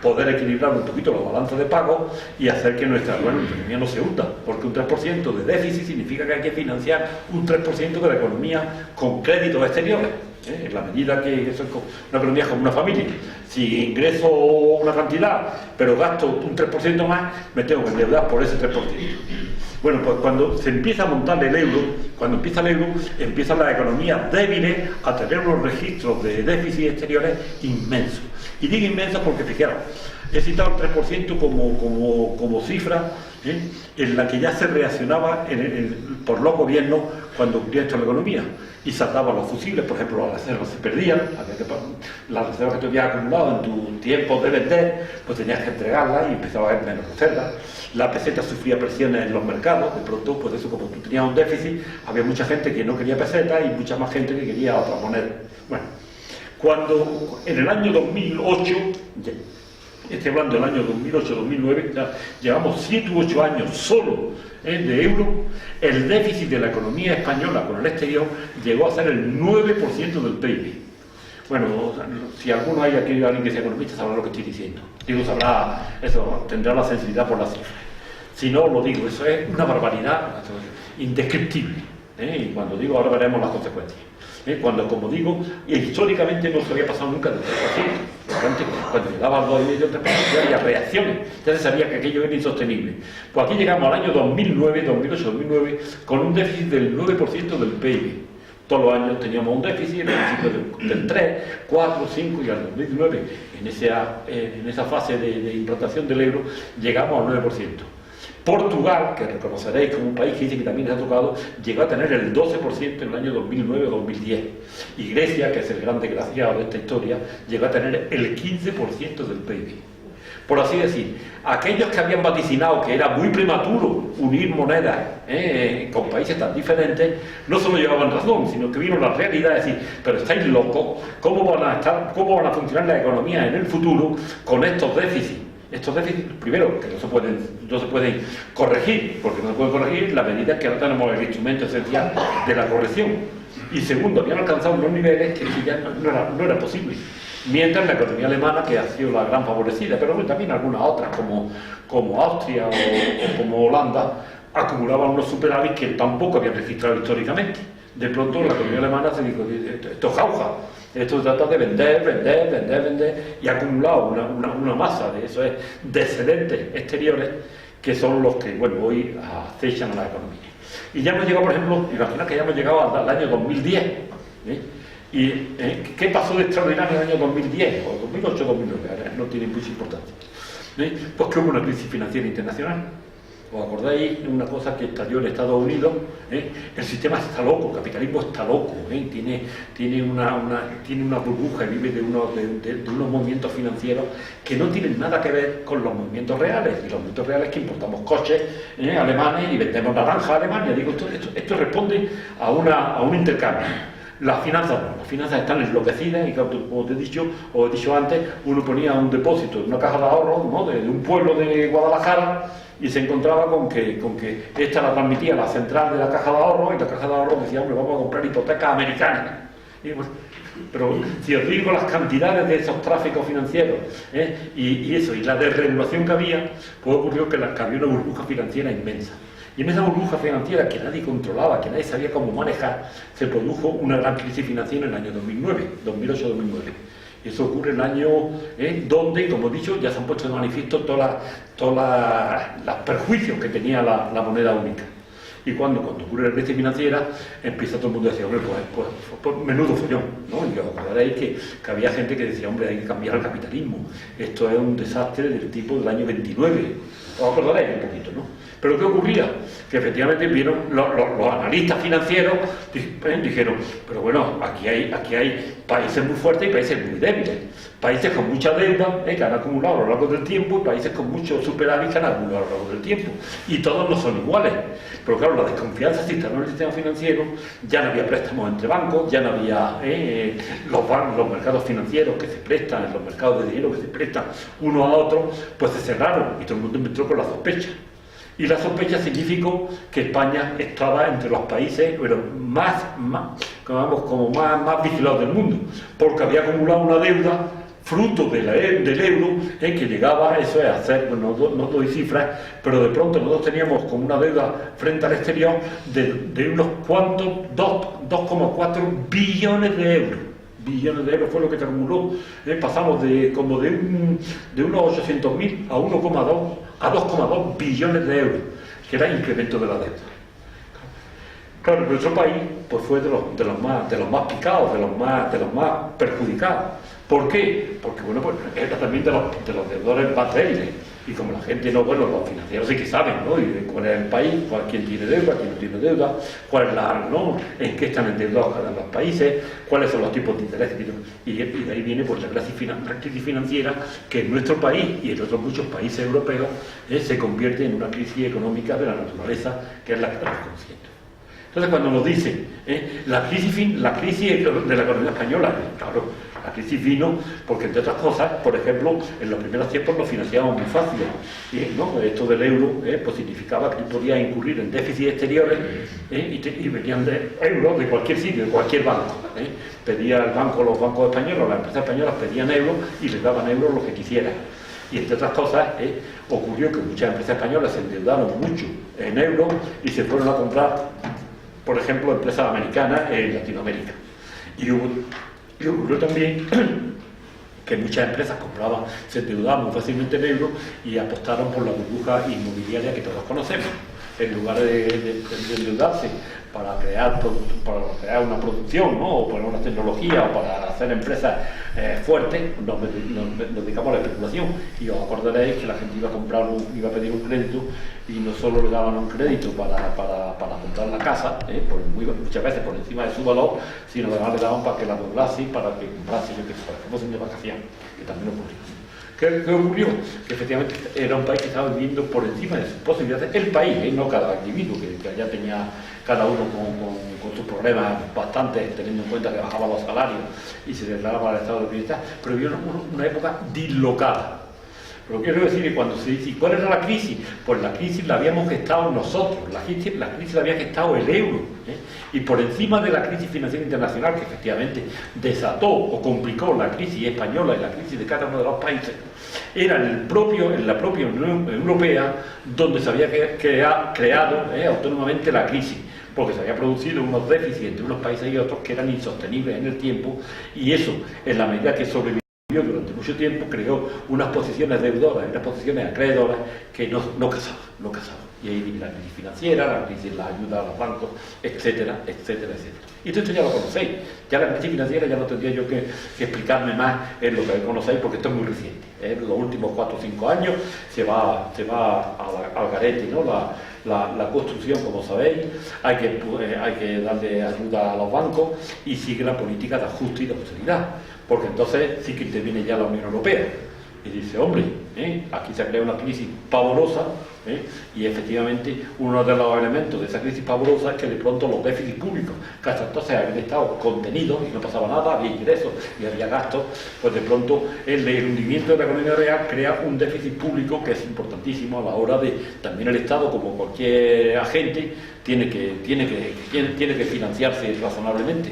poder equilibrar un poquito los balances de pago y hacer que nuestra economía no se hunda. Porque un 3% de déficit significa que hay que financiar un 3% de la economía con créditos exteriores. En la medida que eso es una economía como una familia. Si ingreso una cantidad, pero gasto un 3% más, me tengo que endeudar por ese 3%. Bueno, pues cuando se empieza a montar el euro, cuando empieza el euro, empiezan las economías débiles a tener unos registros de déficit exteriores inmensos. Y digo inmensos porque, fijaros, he citado el 3% como cifra en la que ya se reaccionaba por los gobiernos cuando ocurría esto en la economía. Y saltaban los fusibles, por ejemplo, las reservas se perdían, las reservas que tú habías acumulado en tu tiempo de vender, pues tenías que entregarlas y empezaba a haber menos reservas. La peseta sufría presiones en los mercados, de pronto, pues eso, como tú tenías un déficit, había mucha gente que no quería peseta y mucha más gente que quería otra moneda. Bueno, cuando en el año 2008, estoy hablando del año 2008-2009, ya llevamos 7 u 8 años solo de euro, el déficit de la economía española con el exterior llegó a ser el 9% del PIB. Bueno, si alguno hay aquí, alguien que sea economista, sabrá lo que estoy diciendo. Digo, sabrá eso, tendrá la sensibilidad por las cifras. Si no, lo digo, eso es una barbaridad indescriptible. Y cuando digo, ahora veremos las consecuencias. Cuando, como digo, históricamente no se había pasado nunca del 3%. Cuando llegaba al 2,5 o 3% ya había reacciones, ya se sabía que aquello era insostenible. Pues aquí llegamos al año 2009, 2008-2009, con un déficit del 9% del PIB. Todos los años teníamos un déficit, en el principio del 3, 4, 5 y al 2009, en esa fase de implantación del euro, llegamos al 9%. Portugal, que reconoceréis como un país que dice que también les ha tocado, llegó a tener el 12% en el año 2009 o 2010. Y Grecia, que es el gran desgraciado de esta historia, llegó a tener el 15% del PIB. Por así decir, aquellos que habían vaticinado que era muy prematuro unir monedas con países tan diferentes, no solo llevaban razón, sino que vieron la realidad de decir, pero estáis locos, ¿cómo van a funcionar las economías en el futuro con estos déficits? Estos déficits, primero, que no se pueden corregir, porque no se pueden corregir la medida en que no tenemos el instrumento esencial de la corrección. Y segundo, habían alcanzado unos niveles que ya no era posible. Mientras la economía alemana, que ha sido la gran favorecida, pero también algunas otras, como Austria o como Holanda, acumulaban unos superávits que tampoco habían registrado históricamente. De pronto la economía alemana se dijo, esto es jauja. Esto se trata de vender y ha acumulado una masa de eso, de excedentes exteriores que son los que, bueno, hoy acechan a la economía. Y ya hemos llegado, por ejemplo, imagina que ya hemos llegado al año 2010. ¿Y qué pasó de extraordinario en el año 2010 o 2008-2009? No tiene mucha importancia. Pues que hubo una crisis financiera internacional. ¿Os acordáis de una cosa que estalló en Estados Unidos? El sistema está loco, el capitalismo está loco, tiene una burbuja y vive de unos movimientos financieros que no tienen nada que ver con los movimientos reales. Y los movimientos reales es que importamos coches alemanes y vendemos naranja a Alemania. Digo, esto responde a un intercambio. Las finanzas no, las finanzas están enloquecidas y como te he dicho antes, uno ponía un depósito en una caja de ahorros, ¿no?, de un pueblo de Guadalajara y se encontraba con que esta la transmitía a la central de la caja de ahorros y la caja de ahorros decía, hombre, vamos a comprar hipotecas americanas. Y pues, pero si os digo las cantidades de esos tráficos financieros y la desregulación que había, pues ocurrió que había una burbuja financiera inmensa. Y en esa burbuja financiera que nadie controlaba, que nadie sabía cómo manejar, se produjo una gran crisis financiera en el año 2009, 2008-2009. Y eso ocurre en el año donde, como he dicho, ya se han puesto de manifiesto todos los perjuicios que tenía la moneda única. Y cuando ocurre la crisis financiera, empieza todo el mundo a decir, hombre, pues menudo follón, ¿no? Y os acordaréis que había gente que decía, hombre, hay que cambiar el capitalismo. Esto es un desastre del tipo del año 29. Os acordaréis un poquito, ¿no? Pero ¿qué ocurría? Que efectivamente vieron los analistas financieros, dijeron, pero bueno, aquí hay países muy fuertes y países muy débiles, países con mucha deuda que han acumulado a lo largo del tiempo y países con mucho superávit que han acumulado a lo largo del tiempo, y todos no son iguales. Pero claro, la desconfianza se instaló en el sistema financiero, ya no había préstamos entre bancos, ya no había los mercados financieros que se prestan, los mercados de dinero que se prestan uno a otro, pues se cerraron y todo el mundo entró con la sospecha. Y la sospecha significó que España estaba entre los países pero más vigilados del mundo, porque había acumulado una deuda fruto del euro, que llegaba a eso, a hacer, no doy cifras, pero de pronto nosotros teníamos como una deuda frente al exterior de unos cuantos, 2,4 billones de euros. Billones de euros fue lo que se acumuló. Pasamos de unos 800.000 a 2,2 billones de euros, que era el incremento de la deuda. Claro, nuestro país pues fue de los más picados, de los más perjudicados. ¿Por qué? Porque bueno, pues era también de los deudores más débiles. Y como la gente no, bueno, los financieros sí que saben, ¿no? Y cuál es el país, quién tiene deuda, quién no tiene deuda, cuál es en qué están endeudados cada uno de los países, cuáles son los tipos de interés. Y de ahí viene pues la crisis financiera que en nuestro país y en otros muchos países europeos se convierte en una crisis económica de la naturaleza que es la que estamos conociendo. Entonces cuando nos dicen la crisis de la economía española, claro, la crisis vino porque, entre otras cosas, por ejemplo, en los primeros tiempos lo financiábamos muy fácil, ¿no? Esto del euro pues significaba que tú podías incurrir en déficits exteriores y venían de euros de cualquier sitio, de cualquier banco. Pedía el banco, los bancos españoles, las empresas españolas pedían euros y les daban euros lo que quisieran. Y entre otras cosas, ocurrió que muchas empresas españolas se endeudaron mucho en euros y se fueron a comprar, por ejemplo, empresas americanas en Latinoamérica. Y ocurrió también que muchas empresas se endeudaban muy fácilmente en euros y apostaron por la burbuja inmobiliaria que todos conocemos. En lugar de endeudarse para crear una producción, ¿no? O para una tecnología o para hacer empresas fuertes, nos dedicamos a la especulación. Y os acordaréis que la gente iba a pedir un crédito y no solo le daban un crédito para comprar la casa, muchas veces por encima de su valor, sino además le daban para que la doblase, para que comprase, que fuesen de vacaciones, que también ocurrió. ¿Qué ocurrió? Que efectivamente era un país que estaba viviendo por encima de sus posibilidades, el país, no cada individuo, que ya tenía cada uno con sus problemas bastantes, teniendo en cuenta que bajaban los salarios y se declaraba el estado de bienestar, pero vivía una época dislocada. Pero quiero decir que cuando se dice ¿cuál era la crisis? Pues la crisis la habíamos gestado nosotros, la crisis la había gestado el euro. Y por encima de la crisis financiera internacional, que efectivamente desató o complicó la crisis española y la crisis de cada uno de los países, era en la propia Unión Europea donde se había creado autónomamente la crisis, porque se había producido unos déficits entre unos países y otros que eran insostenibles en el tiempo, y eso, en la medida que sobrevivió durante mucho tiempo, creó unas posiciones deudoras y unas posiciones acreedoras que no casaban. Y ahí viene la crisis financiera, la crisis de la ayuda a los bancos, etcétera, etcétera, etcétera. Y todo esto ya lo conocéis. Ya la crisis financiera ya no tendría yo que explicarme más en lo que conocéis, porque esto es muy reciente. En los últimos 4 o 5 años se va al garete, ¿no? La construcción, como sabéis, hay que darle ayuda a los bancos y sigue la política de ajuste y de austeridad, porque entonces sí que interviene ya la Unión Europea y dice, hombre, aquí se ha creado una crisis pavorosa, y efectivamente uno de los elementos de esa crisis pavorosa es que de pronto los déficits públicos, que hasta entonces habían estado contenidos y no pasaba nada, había ingresos y había gastos, pues de pronto el hundimiento de la economía real crea un déficit público que es importantísimo a la hora de, también el Estado, como cualquier agente, tiene que financiarse razonablemente.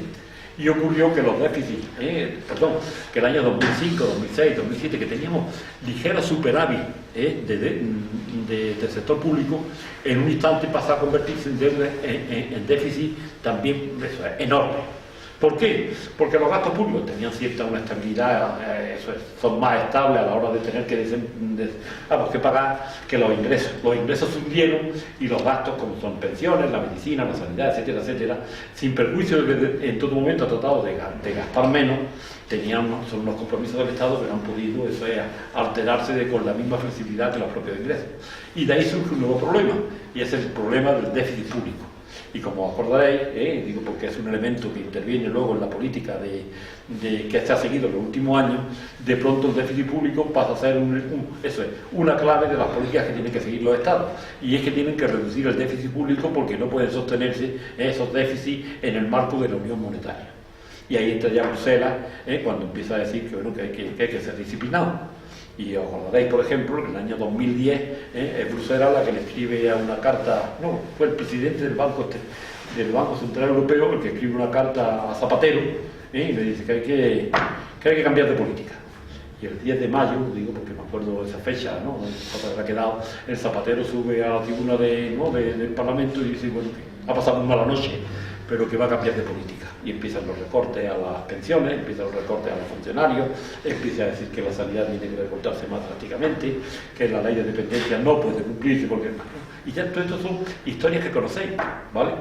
Y ocurrió que los déficits, que el año 2005, 2006, 2007, que teníamos ligero superávit del sector público, en un instante pasa a convertirse en déficit también enorme. ¿Por qué? Porque los gastos públicos tenían una estabilidad, son más estables a la hora de tener que pagar que los ingresos. Los ingresos subieron y los gastos, como son pensiones, la medicina, la sanidad, etcétera, etcétera, sin perjuicio de que en todo momento ha tratado de gastar menos, son unos compromisos del Estado que no han podido, alterarse con la misma flexibilidad que los propios ingresos. Y de ahí surge un nuevo problema, y es el problema del déficit público. Y como os acordaréis, digo porque es un elemento que interviene luego en la política que se ha seguido en los últimos años, de pronto el déficit público pasa a ser una clave de las políticas que tienen que seguir los Estados. Y es que tienen que reducir el déficit público porque no pueden sostenerse esos déficits en el marco de la Unión Monetaria. Y ahí entra ya Bruselas, cuando empieza a decir que hay que ser disciplinado. Y os acordaréis, por ejemplo, que en el año 2010 es Bruselas la que le escribe a una carta, fue el presidente del Banco Central Europeo el que escribe una carta a Zapatero, y le dice que hay que cambiar de política. Y el 10 de mayo, digo porque me acuerdo de esa fecha, cuando ha quedado, el Zapatero sube a la tribuna del Parlamento y dice, bueno, que ha pasado una mala noche, pero que va a cambiar de política. Y empiezan los recortes a las pensiones, empiezan los recortes a los funcionarios, empieza a decir que la sanidad tiene que recortarse más drásticamente, que la ley de dependencia no puede cumplirse porque... Y ya todo esto son historias que conocéis, ¿vale?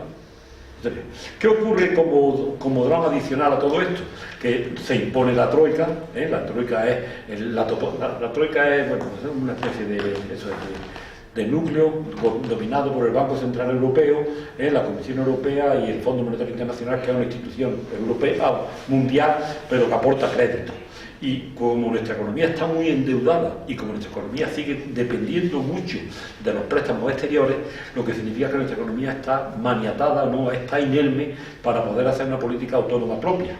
Entonces, ¿qué ocurre como drama adicional a todo esto? Que se impone la troika, la troika es bueno, una especie de núcleo dominado por el Banco Central Europeo, la Comisión Europea y el Fondo Monetario Internacional, que es una institución europea, mundial, pero que aporta crédito. Y como nuestra economía está muy endeudada y como nuestra economía sigue dependiendo mucho de los préstamos exteriores, lo que significa que nuestra economía está maniatada, está inerme para poder hacer una política autónoma propia.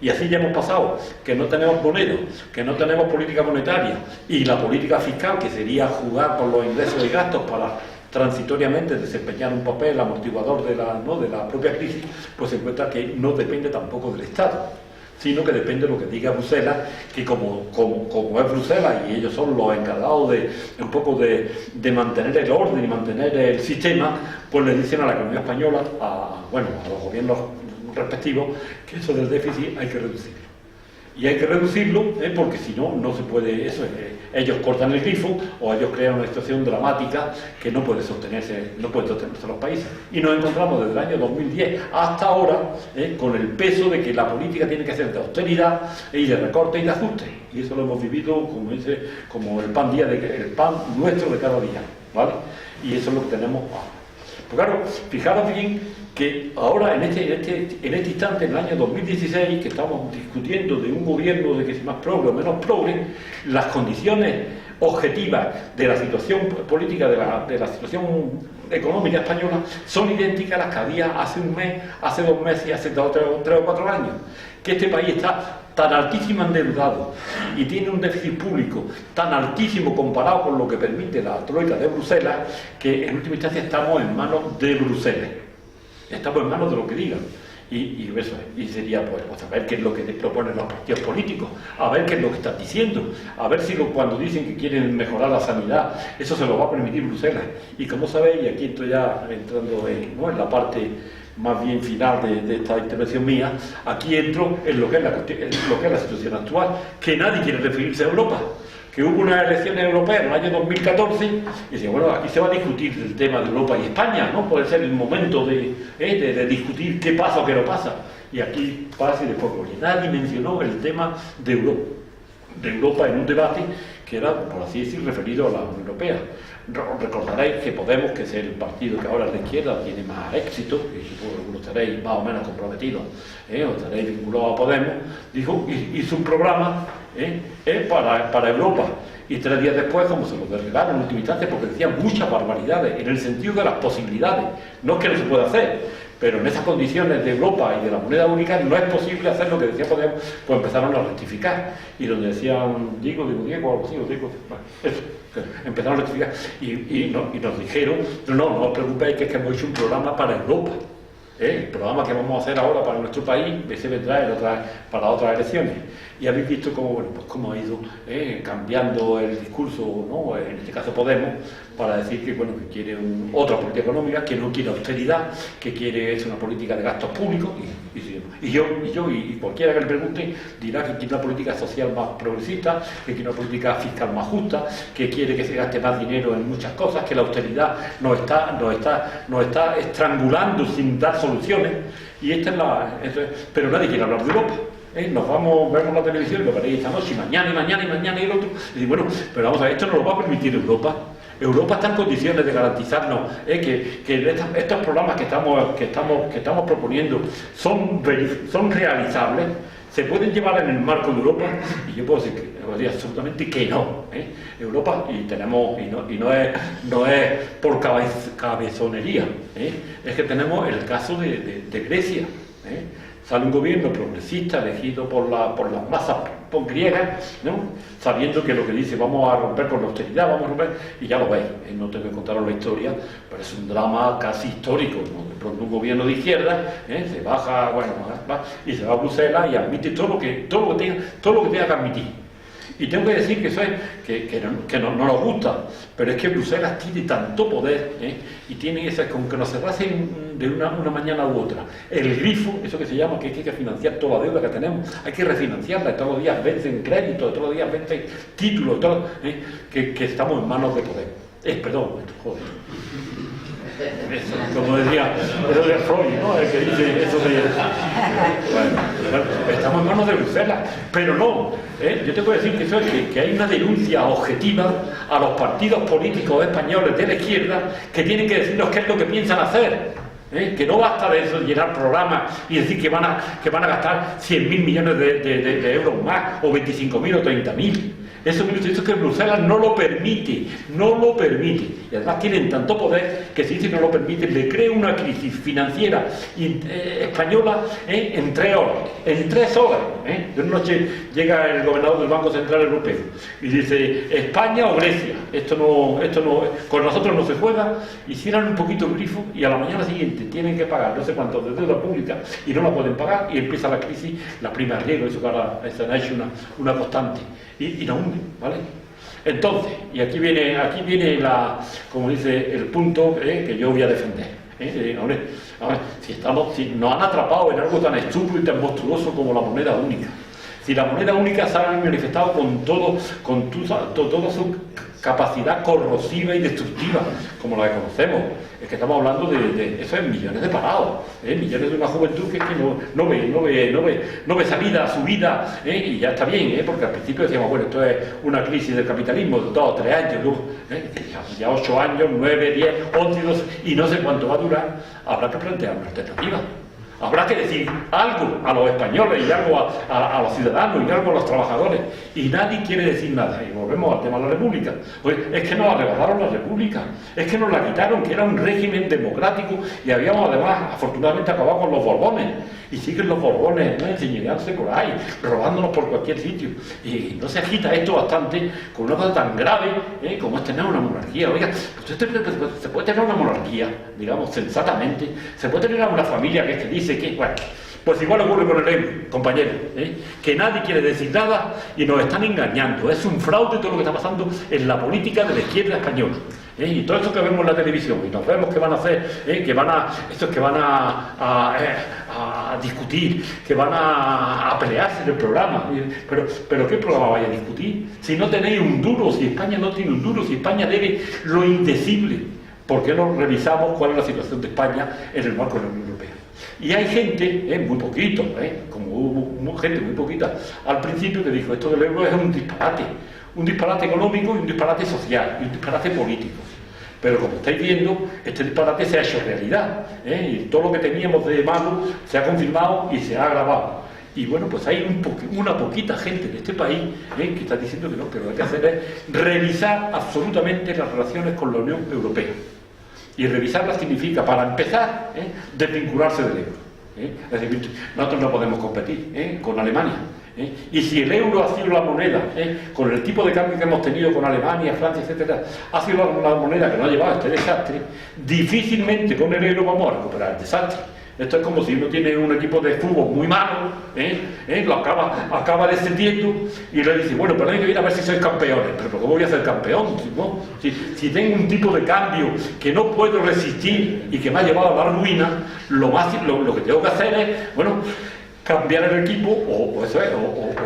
Y así ya hemos pasado, que no tenemos moneda, que no tenemos política monetaria y la política fiscal, que sería jugar con los ingresos y gastos para transitoriamente desempeñar un papel amortiguador de la propia crisis, pues se encuentra que no depende tampoco del Estado, sino que depende de lo que diga Bruselas, que como es Bruselas y ellos son los encargados de mantener el orden y mantener el sistema, pues le dicen a la economía española, a los gobiernos respectivos, que eso del déficit hay que reducirlo. Y hay que reducirlo porque si no, no se puede, ellos cortan el grifo o ellos crean una situación dramática que no puede sostenerse los países. Y nos encontramos desde el año 2010 hasta ahora con el peso de que la política tiene que ser de austeridad y de recorte y de ajuste. Y eso lo hemos vivido, como el pan nuestro de cada día, ¿vale? Y eso es lo que tenemos ahora. Pues claro, fijaros bien que ahora en este instante, en el año 2016, que estamos discutiendo de un gobierno de que es más progre o menos progre, las condiciones objetivas de la situación política, de la situación económica española, son idénticas a las que había hace un mes, hace 2 meses y hace 3 o 4 años. Que este país está tan altísimo endeudado y tiene un déficit público tan altísimo comparado con lo que permite la troika de Bruselas, que en última instancia estamos en manos de Bruselas. Estamos en manos de lo que digan. Y eso es. Y sería pues a ver qué es lo que proponen los partidos políticos, a ver qué es lo que están diciendo, a ver si cuando dicen que quieren mejorar la sanidad, eso se lo va a permitir Bruselas. Y como sabéis, y aquí estoy ya entrando en la parte más bien final de esta intervención mía, aquí entro en lo que es la situación actual, que nadie quiere referirse a Europa. Que hubo unas elecciones europeas en el año 2014 y decía, bueno, aquí se va a discutir el tema de Europa y España, ¿no? Puede ser el momento de discutir qué pasa o qué no pasa. Y aquí pasa y después, oye, nadie mencionó el tema de Europa en un debate que era, por así decir, referido a la Unión Europea. Recordaréis que Podemos, que es el partido que ahora es de izquierda, tiene más éxito, y supongo que algunos estaréis más o menos comprometidos, o estaréis vinculados a Podemos, dijo, hizo un programa para Europa. Y 3 días después, como se lo derribaron en última instancia, porque decían muchas barbaridades, en el sentido de las posibilidades. No es que no se pueda hacer, pero en esas condiciones de Europa y de la moneda única no es posible hacer lo que decía Podemos, pues empezaron a rectificar. Y donde decían Diego, o algo así, eso, empezaron a rectificar. Y nos dijeron, no os preocupéis, que es que hemos hecho un programa para Europa. El programa que vamos a hacer ahora para nuestro país, ese vendrá para otras elecciones. Y habéis visto cómo ha ido cambiando el discurso, ¿no? En este caso Podemos, para decir que, bueno, que quiere otra política económica, que no quiere austeridad, que quiere una política de gastos públicos, y yo y cualquiera que le pregunte dirá que quiere una política social más progresista, que quiere una política fiscal más justa, que quiere que se gaste más dinero en muchas cosas, que la austeridad nos está estrangulando sin dar soluciones, y pero nadie quiere hablar de Europa. Vemos la televisión y lo veréis esta noche, y mañana y el otro, y digo, bueno, pero vamos a ver, esto no lo va a permitir Europa. Europa está en condiciones de garantizarnos que estos programas que estamos proponiendo son realizables, se pueden llevar en el marco de Europa, y yo puedo decir absolutamente que no. Europa, y no es por cabezonería, es que tenemos el caso de Grecia. Sale un gobierno progresista elegido por las masas griegas, ¿no? Sabiendo que lo que dice vamos a romper con la austeridad, vamos a romper, y ya lo veis, no tengo que contaros la historia, pero es un drama casi histórico, ¿no? De pronto un gobierno de izquierda se baja, y se va a Bruselas y admite todo lo que tenga que admitir. Y tengo que decir que eso es que no nos gusta, pero es que Bruselas tiene tanto poder, y tiene esa, como que nos cerrasen de una mañana u otra. El grifo, eso que se llama, que hay que financiar toda la deuda que tenemos, hay que refinanciarla, todos los días vencen créditos, todos los días vencen títulos, que estamos en manos de poder. Joder. Eso, como decía Freud, ¿no? El que dice eso de... Bueno, estamos en manos de Bruselas, pero no, yo te puedo decir que eso es que hay una denuncia objetiva a los partidos políticos españoles de la izquierda que tienen que decirnos qué es lo que piensan hacer. Que no basta de eso, de llenar programas y decir que van a gastar 100.000 millones de euros más, o 25.000 o 30.000. Eso es que Bruselas no lo permite, y además tienen tanto poder que si dice no lo permite, le crea una crisis financiera española en 3 horas. En 3 horas, de una noche llega el gobernador del Banco Central Europeo y dice España o Grecia, esto no, con nosotros no se juega, y cierran un poquito el grifo y a la mañana siguiente tienen que pagar no sé cuánto de deuda pública y no la pueden pagar, y empieza la crisis, la prima de riesgo, eso que ahora se ha hecho una constante. Y la hunden, ¿vale? Entonces, y aquí viene como dice, el punto que yo voy a defender. A ver, si nos han atrapado en algo tan estúpido y tan monstruoso como la moneda única. Si la moneda única se ha manifestado con toda su capacidad corrosiva y destructiva, como la que conocemos, es que estamos hablando de eso, es millones de parados, millones de una juventud que no ve salida a su vida, y ya está bien, porque al principio decíamos, bueno, esto es una crisis del capitalismo de 2 o 3 años, luego, ya 8 años, 9, 10, 11, 12, y no sé cuánto va a durar. Habrá que plantear una alternativa. Habrá que decir algo a los españoles y algo a los ciudadanos y algo a los trabajadores, y nadie quiere decir nada. Y volvemos al tema de la República. Pues es que nos arrebataron la República, es que nos la quitaron, que era un régimen democrático, y habíamos además afortunadamente acabado con los Borbones, y siguen los Borbones enseñándose por ahí, robándonos por cualquier sitio, y no se agita esto bastante con una cosa tan grave como es tener una monarquía. Oiga, se puede tener una monarquía, digamos, sensatamente, se puede tener una familia que dice que, bueno, pues igual ocurre con el euro, compañeros, que nadie quiere decir nada y nos están engañando. Es un fraude todo lo que está pasando en la política de la izquierda española. Y todo esto que vemos en la televisión, y nos vemos que van a hacer, que van a discutir, que van a pelearse en el programa. Pero ¿qué programa vais a discutir? Si no tenéis un duro, si España no tiene un duro, si España debe lo indecible. ¿Por qué no revisamos cuál es la situación de España en el marco de la Unión Europea? Y hay gente, muy poquito, como hubo gente muy poquita al principio, que dijo esto del euro es un disparate económico y un disparate social y un disparate político. Pero como estáis viendo, este disparate se ha hecho realidad, y todo lo que teníamos de malo se ha confirmado y se ha agravado. Y bueno, pues hay una poquita gente en este país que está diciendo que no, pero lo que hay que hacer es revisar absolutamente las relaciones con la Unión Europea. Y revisarlas significa, para empezar, desvincularse del euro. Es decir, nosotros no podemos competir con Alemania. Y si el euro ha sido la moneda, con el tipo de cambio que hemos tenido con Alemania, Francia, etcétera, ha sido la moneda que nos ha llevado a este desastre, difícilmente con el euro vamos a recuperar el desastre. Esto es como si uno tiene un equipo de fútbol muy malo, lo acaba descendiendo y le dice, bueno, pero hay que ir a ver si sois campeones. Pero ¿cómo voy a ser campeón? ¿No? Si tengo un tipo de cambio que no puedo resistir y que me ha llevado a la ruina, lo que tengo que hacer es, bueno, cambiar el equipo o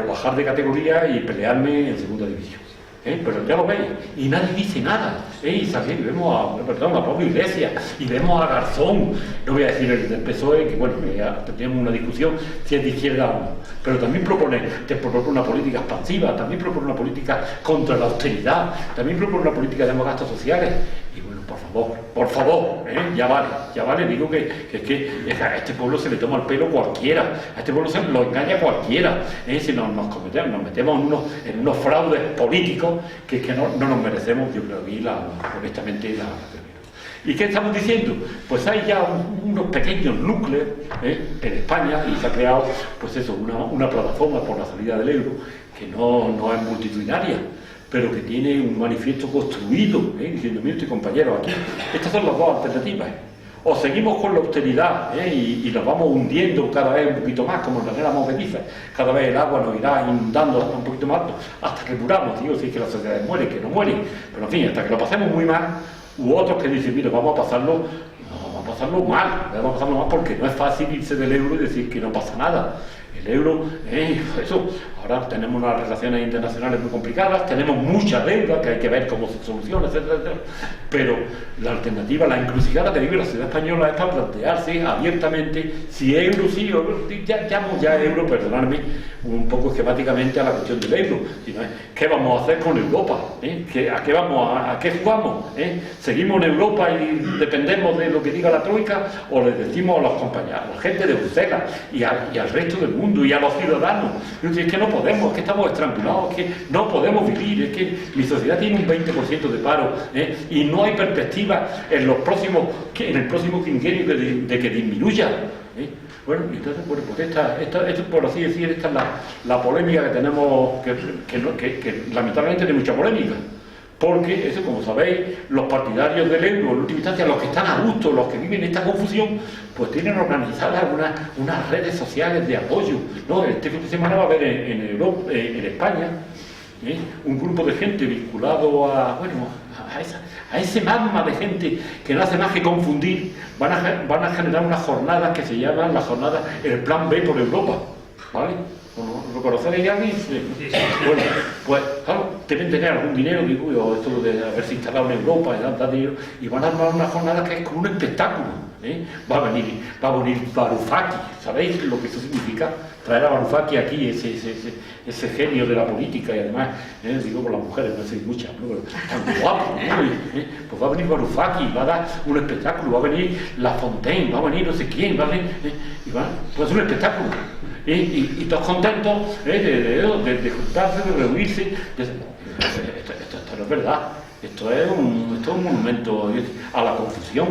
bajar de categoría y pelearme en segunda división. Pero ya lo veis, y nadie dice nada. Y vemos a Pablo Iglesias y vemos a Garzón, no voy a decir el del PSOE, que bueno, ya teníamos una discusión si es de izquierda o no, pero también propone una política expansiva, también propone una política contra la austeridad, también propone una política de gastos sociales. Y bueno, por favor, ya vale, digo que a este pueblo se le toma el pelo cualquiera, a este pueblo se lo engaña cualquiera, si nos metemos en unos fraudes políticos que no nos merecemos, yo creo que honestamente la. ¿Y qué estamos diciendo? Pues hay ya unos pequeños núcleos en España y se ha creado, pues eso, una plataforma por la salida del euro que no es multitudinaria, pero que tiene un manifiesto construido, diciendo, mire, compañeros, aquí, estas son las dos alternativas. O seguimos con la austeridad y nos vamos hundiendo cada vez un poquito más, como en la guerra movediza, cada vez el agua nos irá inundando hasta un poquito más, hasta que muramos, digo, si es que las sociedades mueren, que no mueren, pero en fin, hasta que lo pasemos muy mal, u otros que dicen, mire, vamos a pasarlo mal, porque no es fácil irse del euro y decir que no pasa nada. El euro, ahora tenemos unas relaciones internacionales muy complicadas, tenemos mucha deuda que hay que ver cómo se soluciona, etcétera, etcétera. Pero la alternativa, la encrucijada que vive la sociedad española es para plantearse abiertamente si euro sí o llamo ya euro, perdonadme, un poco esquemáticamente a la cuestión del euro. ¿Qué vamos a hacer con Europa? ¿A qué jugamos? ¿Seguimos en Europa y dependemos de lo que diga la Troika? ¿O le decimos a los compañeros, a la gente de Bruselas y al resto del mundo y a los ciudadanos? Es que no podemos, es que estamos estrangulados, es que no podemos vivir, es que mi sociedad tiene un 20% de paro y no hay perspectiva en el próximo quinquenio de que disminuya. Bueno, entonces, pues esto, por así decir, esta es la polémica que tenemos, que lamentablemente tiene mucha polémica. Porque, eso, como sabéis, los partidarios del euro, en última instancia, los que están a gusto, los que viven esta confusión, pues tienen organizadas unas redes sociales de apoyo, ¿no? Este fin de semana va a haber en España un grupo de gente vinculado a ese magma de gente que no hace más que confundir. Van a generar unas jornadas que se llaman las jornadas el Plan B por Europa, ¿vale? ¿Lo conoceréis a alguien? Sí. Bueno, pues claro, deben tener algún dinero, digo yo, esto de haberse instalado en Europa y van a armar una jornada que es como un espectáculo. Va a venir Varoufakis, ¿sabéis lo que eso significa? Traer a Varoufakis aquí, ese genio de la política, y además, digo por las mujeres, no sé muchas, ¿no? Tan guapo, ¿no? Pues va a venir Varoufakis, va a dar un espectáculo, va a venir La Fontaine, va a venir no sé quién, va a venir, pues un espectáculo. Y todos contentos de juntarse, de reunirse. Esto no es verdad. Esto es un monumento a la confusión.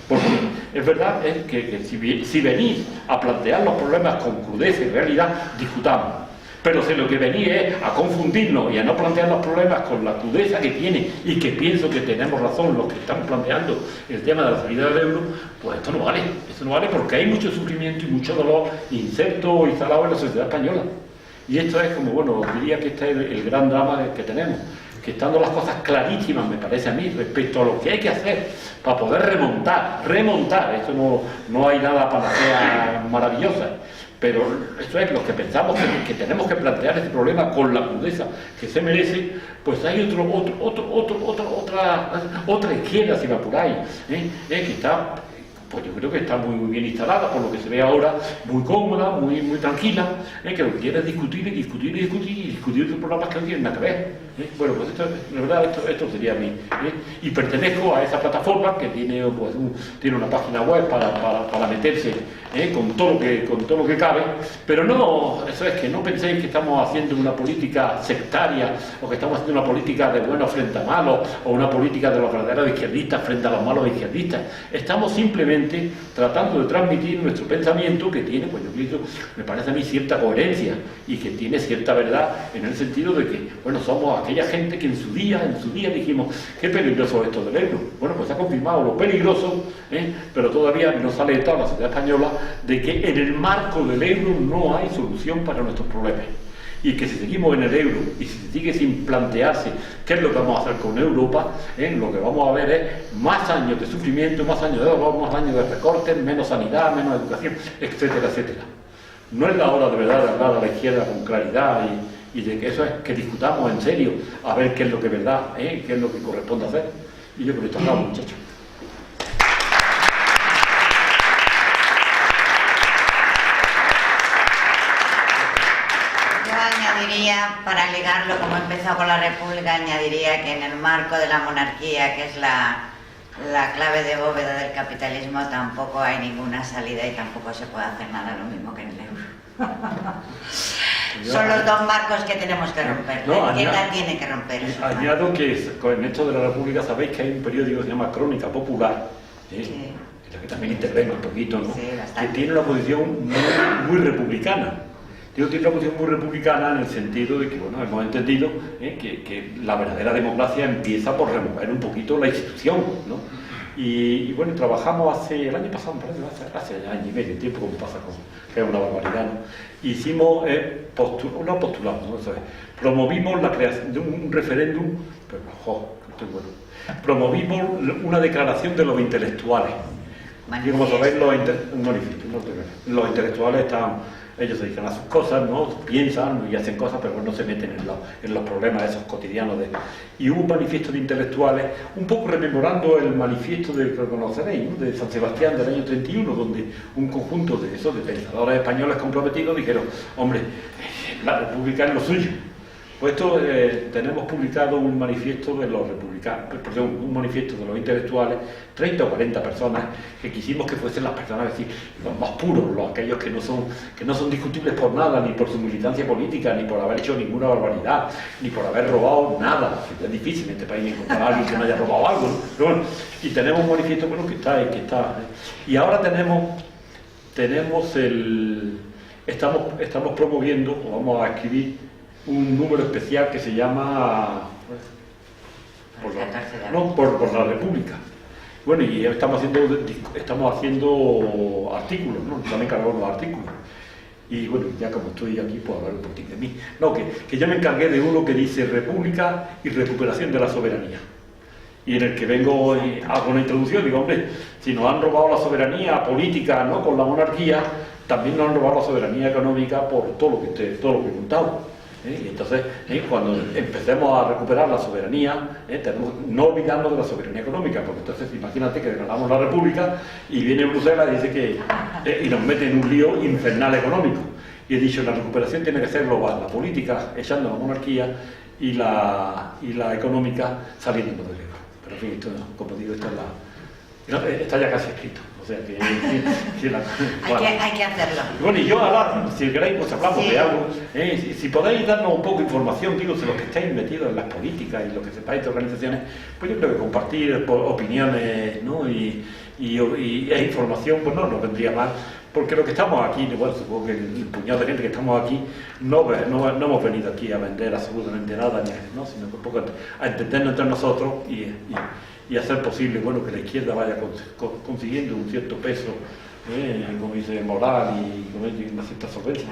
Porque es verdad que si venís a plantear los problemas con crudeza y realidad, discutamos. Pero si lo que venís es a confundirnos y a no plantear los problemas con la crudeza que tiene, y que pienso que tenemos razón los que están planteando el tema de la salida del euro, pues esto no vale porque hay mucho sufrimiento y mucho dolor inserto instalado en la sociedad española. Y esto es como, bueno, diría que este es el gran drama que tenemos, que estando las cosas clarísimas, me parece a mí, respecto a lo que hay que hacer para poder remontar, esto no hay nada para hacer maravillosa. Pero eso es lo que pensamos que tenemos que plantear este problema con la crudeza que se merece. Pues hay otra izquierda, si me apuráis, que está, pues yo creo que está muy bien instalada, por lo que se ve ahora, muy cómoda, muy tranquila, que lo que quiere es discutir de problemas que no tienen nada que ver. Bueno, pues la verdad, esto sería a mí. Y pertenezco a esa plataforma que tiene una página web para meterse con todo lo que cabe, pero no, eso es que no penséis que estamos haciendo una política sectaria o que estamos haciendo una política de buenos frente a malos o una política de los verdaderos izquierdistas frente a los malos izquierdistas. Estamos simplemente tratando de transmitir nuestro pensamiento que tiene, pues yo pienso, me parece a mí, cierta coherencia y que tiene cierta verdad en el sentido de que, bueno, somos aquella gente que en su día dijimos, qué peligroso es esto del euro. Bueno, pues se ha confirmado lo peligroso, pero todavía nos ha alertado la sociedad española de que en el marco del euro no hay solución para nuestros problemas. Y que si seguimos en el euro y si sigue sin plantearse qué es lo que vamos a hacer con Europa, lo que vamos a ver es más años de sufrimiento, más años de dolor, más años de recortes, menos sanidad, menos educación, etcétera, etcétera. No es la hora de verdad de hablar a la izquierda con claridad y de que eso es que discutamos en serio a ver qué es lo que es verdad, qué es lo que corresponde hacer. Y yo con esto acabo, muchachos. Para ligarlo, como he empezado con la República, añadiría que en el marco de la monarquía, que es la clave de bóveda del capitalismo, tampoco hay ninguna salida y tampoco se puede hacer nada lo mismo que en el euro. Son los dos marcos que tenemos que romper. La izquierda tiene que romper eso. Añado que con esto de la República sabéis que hay un periódico que se llama Crónica Popular, en la que también intervengo un poquito, ¿no? Sí, que tiene una posición muy republicana. Tiene una posición muy republicana en el sentido de que, bueno, hemos entendido que la verdadera democracia empieza por remover un poquito la institución, ¿no? Y bueno, trabajamos el año pasado, me parece, hace año y medio, tiempo como pasa, que es una barbaridad, ¿no? Hicimos, promovimos la creación de un referéndum, promovimos una declaración de los intelectuales. Y como sabéis, los intelectuales están... Ellos se dedican a sus cosas, ¿no? Piensan y hacen cosas, pero no se meten en los problemas esos cotidianos. Y hubo un manifiesto de intelectuales, un poco rememorando el manifiesto que conoceréis, ¿no? De San Sebastián del año 31, donde un conjunto de pensadores españoles comprometidos dijeron, hombre, la República es lo suyo. Pues esto tenemos publicado un manifiesto de los republicanos, un manifiesto de los intelectuales, 30 o 40 personas que quisimos que fuesen las personas, es decir, los más puros, aquellos que no son discutibles por nada, ni por su militancia política, ni por haber hecho ninguna barbaridad, ni por haber robado nada. Es difícil en este país encontrar a alguien que no haya robado algo, ¿no? Pero bueno, y tenemos un manifiesto bueno, que está. Y ahora estamos promoviendo, o vamos a escribir, un número especial que se llama por la República. Bueno, y estamos haciendo artículos, ¿no? También cargamos los artículos. Y bueno, ya como estoy aquí, puedo hablar un poquito de mí. No, que yo me encargué de uno que dice República y recuperación de la soberanía. Y en el que vengo y hago una introducción, digo, hombre, si nos han robado la soberanía política, ¿no? Con la monarquía, también nos han robado la soberanía económica por todo lo que he contado. Y entonces, cuando empecemos a recuperar la soberanía, tenemos no olvidarnos de la soberanía económica, porque entonces imagínate que declaramos la República y viene Bruselas y dice que y nos mete en un lío infernal económico. Y he dicho, la recuperación tiene que ser global, la política echando la monarquía y la económica saliendo del euro. Pero en fin, esto, como digo, está ya casi escrito. O sea que hay que hacerlo. Bueno, y yo ahora, si queréis, pues hablamos de algo. Si podéis darnos un poco de información, digo, de los que estáis metidos en las políticas y los que sepáis de organizaciones, pues yo creo que compartir opiniones, ¿no? y información, pues no nos vendría mal, porque lo que estamos aquí, bueno, supongo que el puñado de gente que estamos aquí, no hemos venido aquí a vender absolutamente nada, ¿no? Sino un poco a entendernos entre nosotros y hacer posible, bueno, que la izquierda vaya consiguiendo un cierto peso, como dice, moral y una cierta solvencia.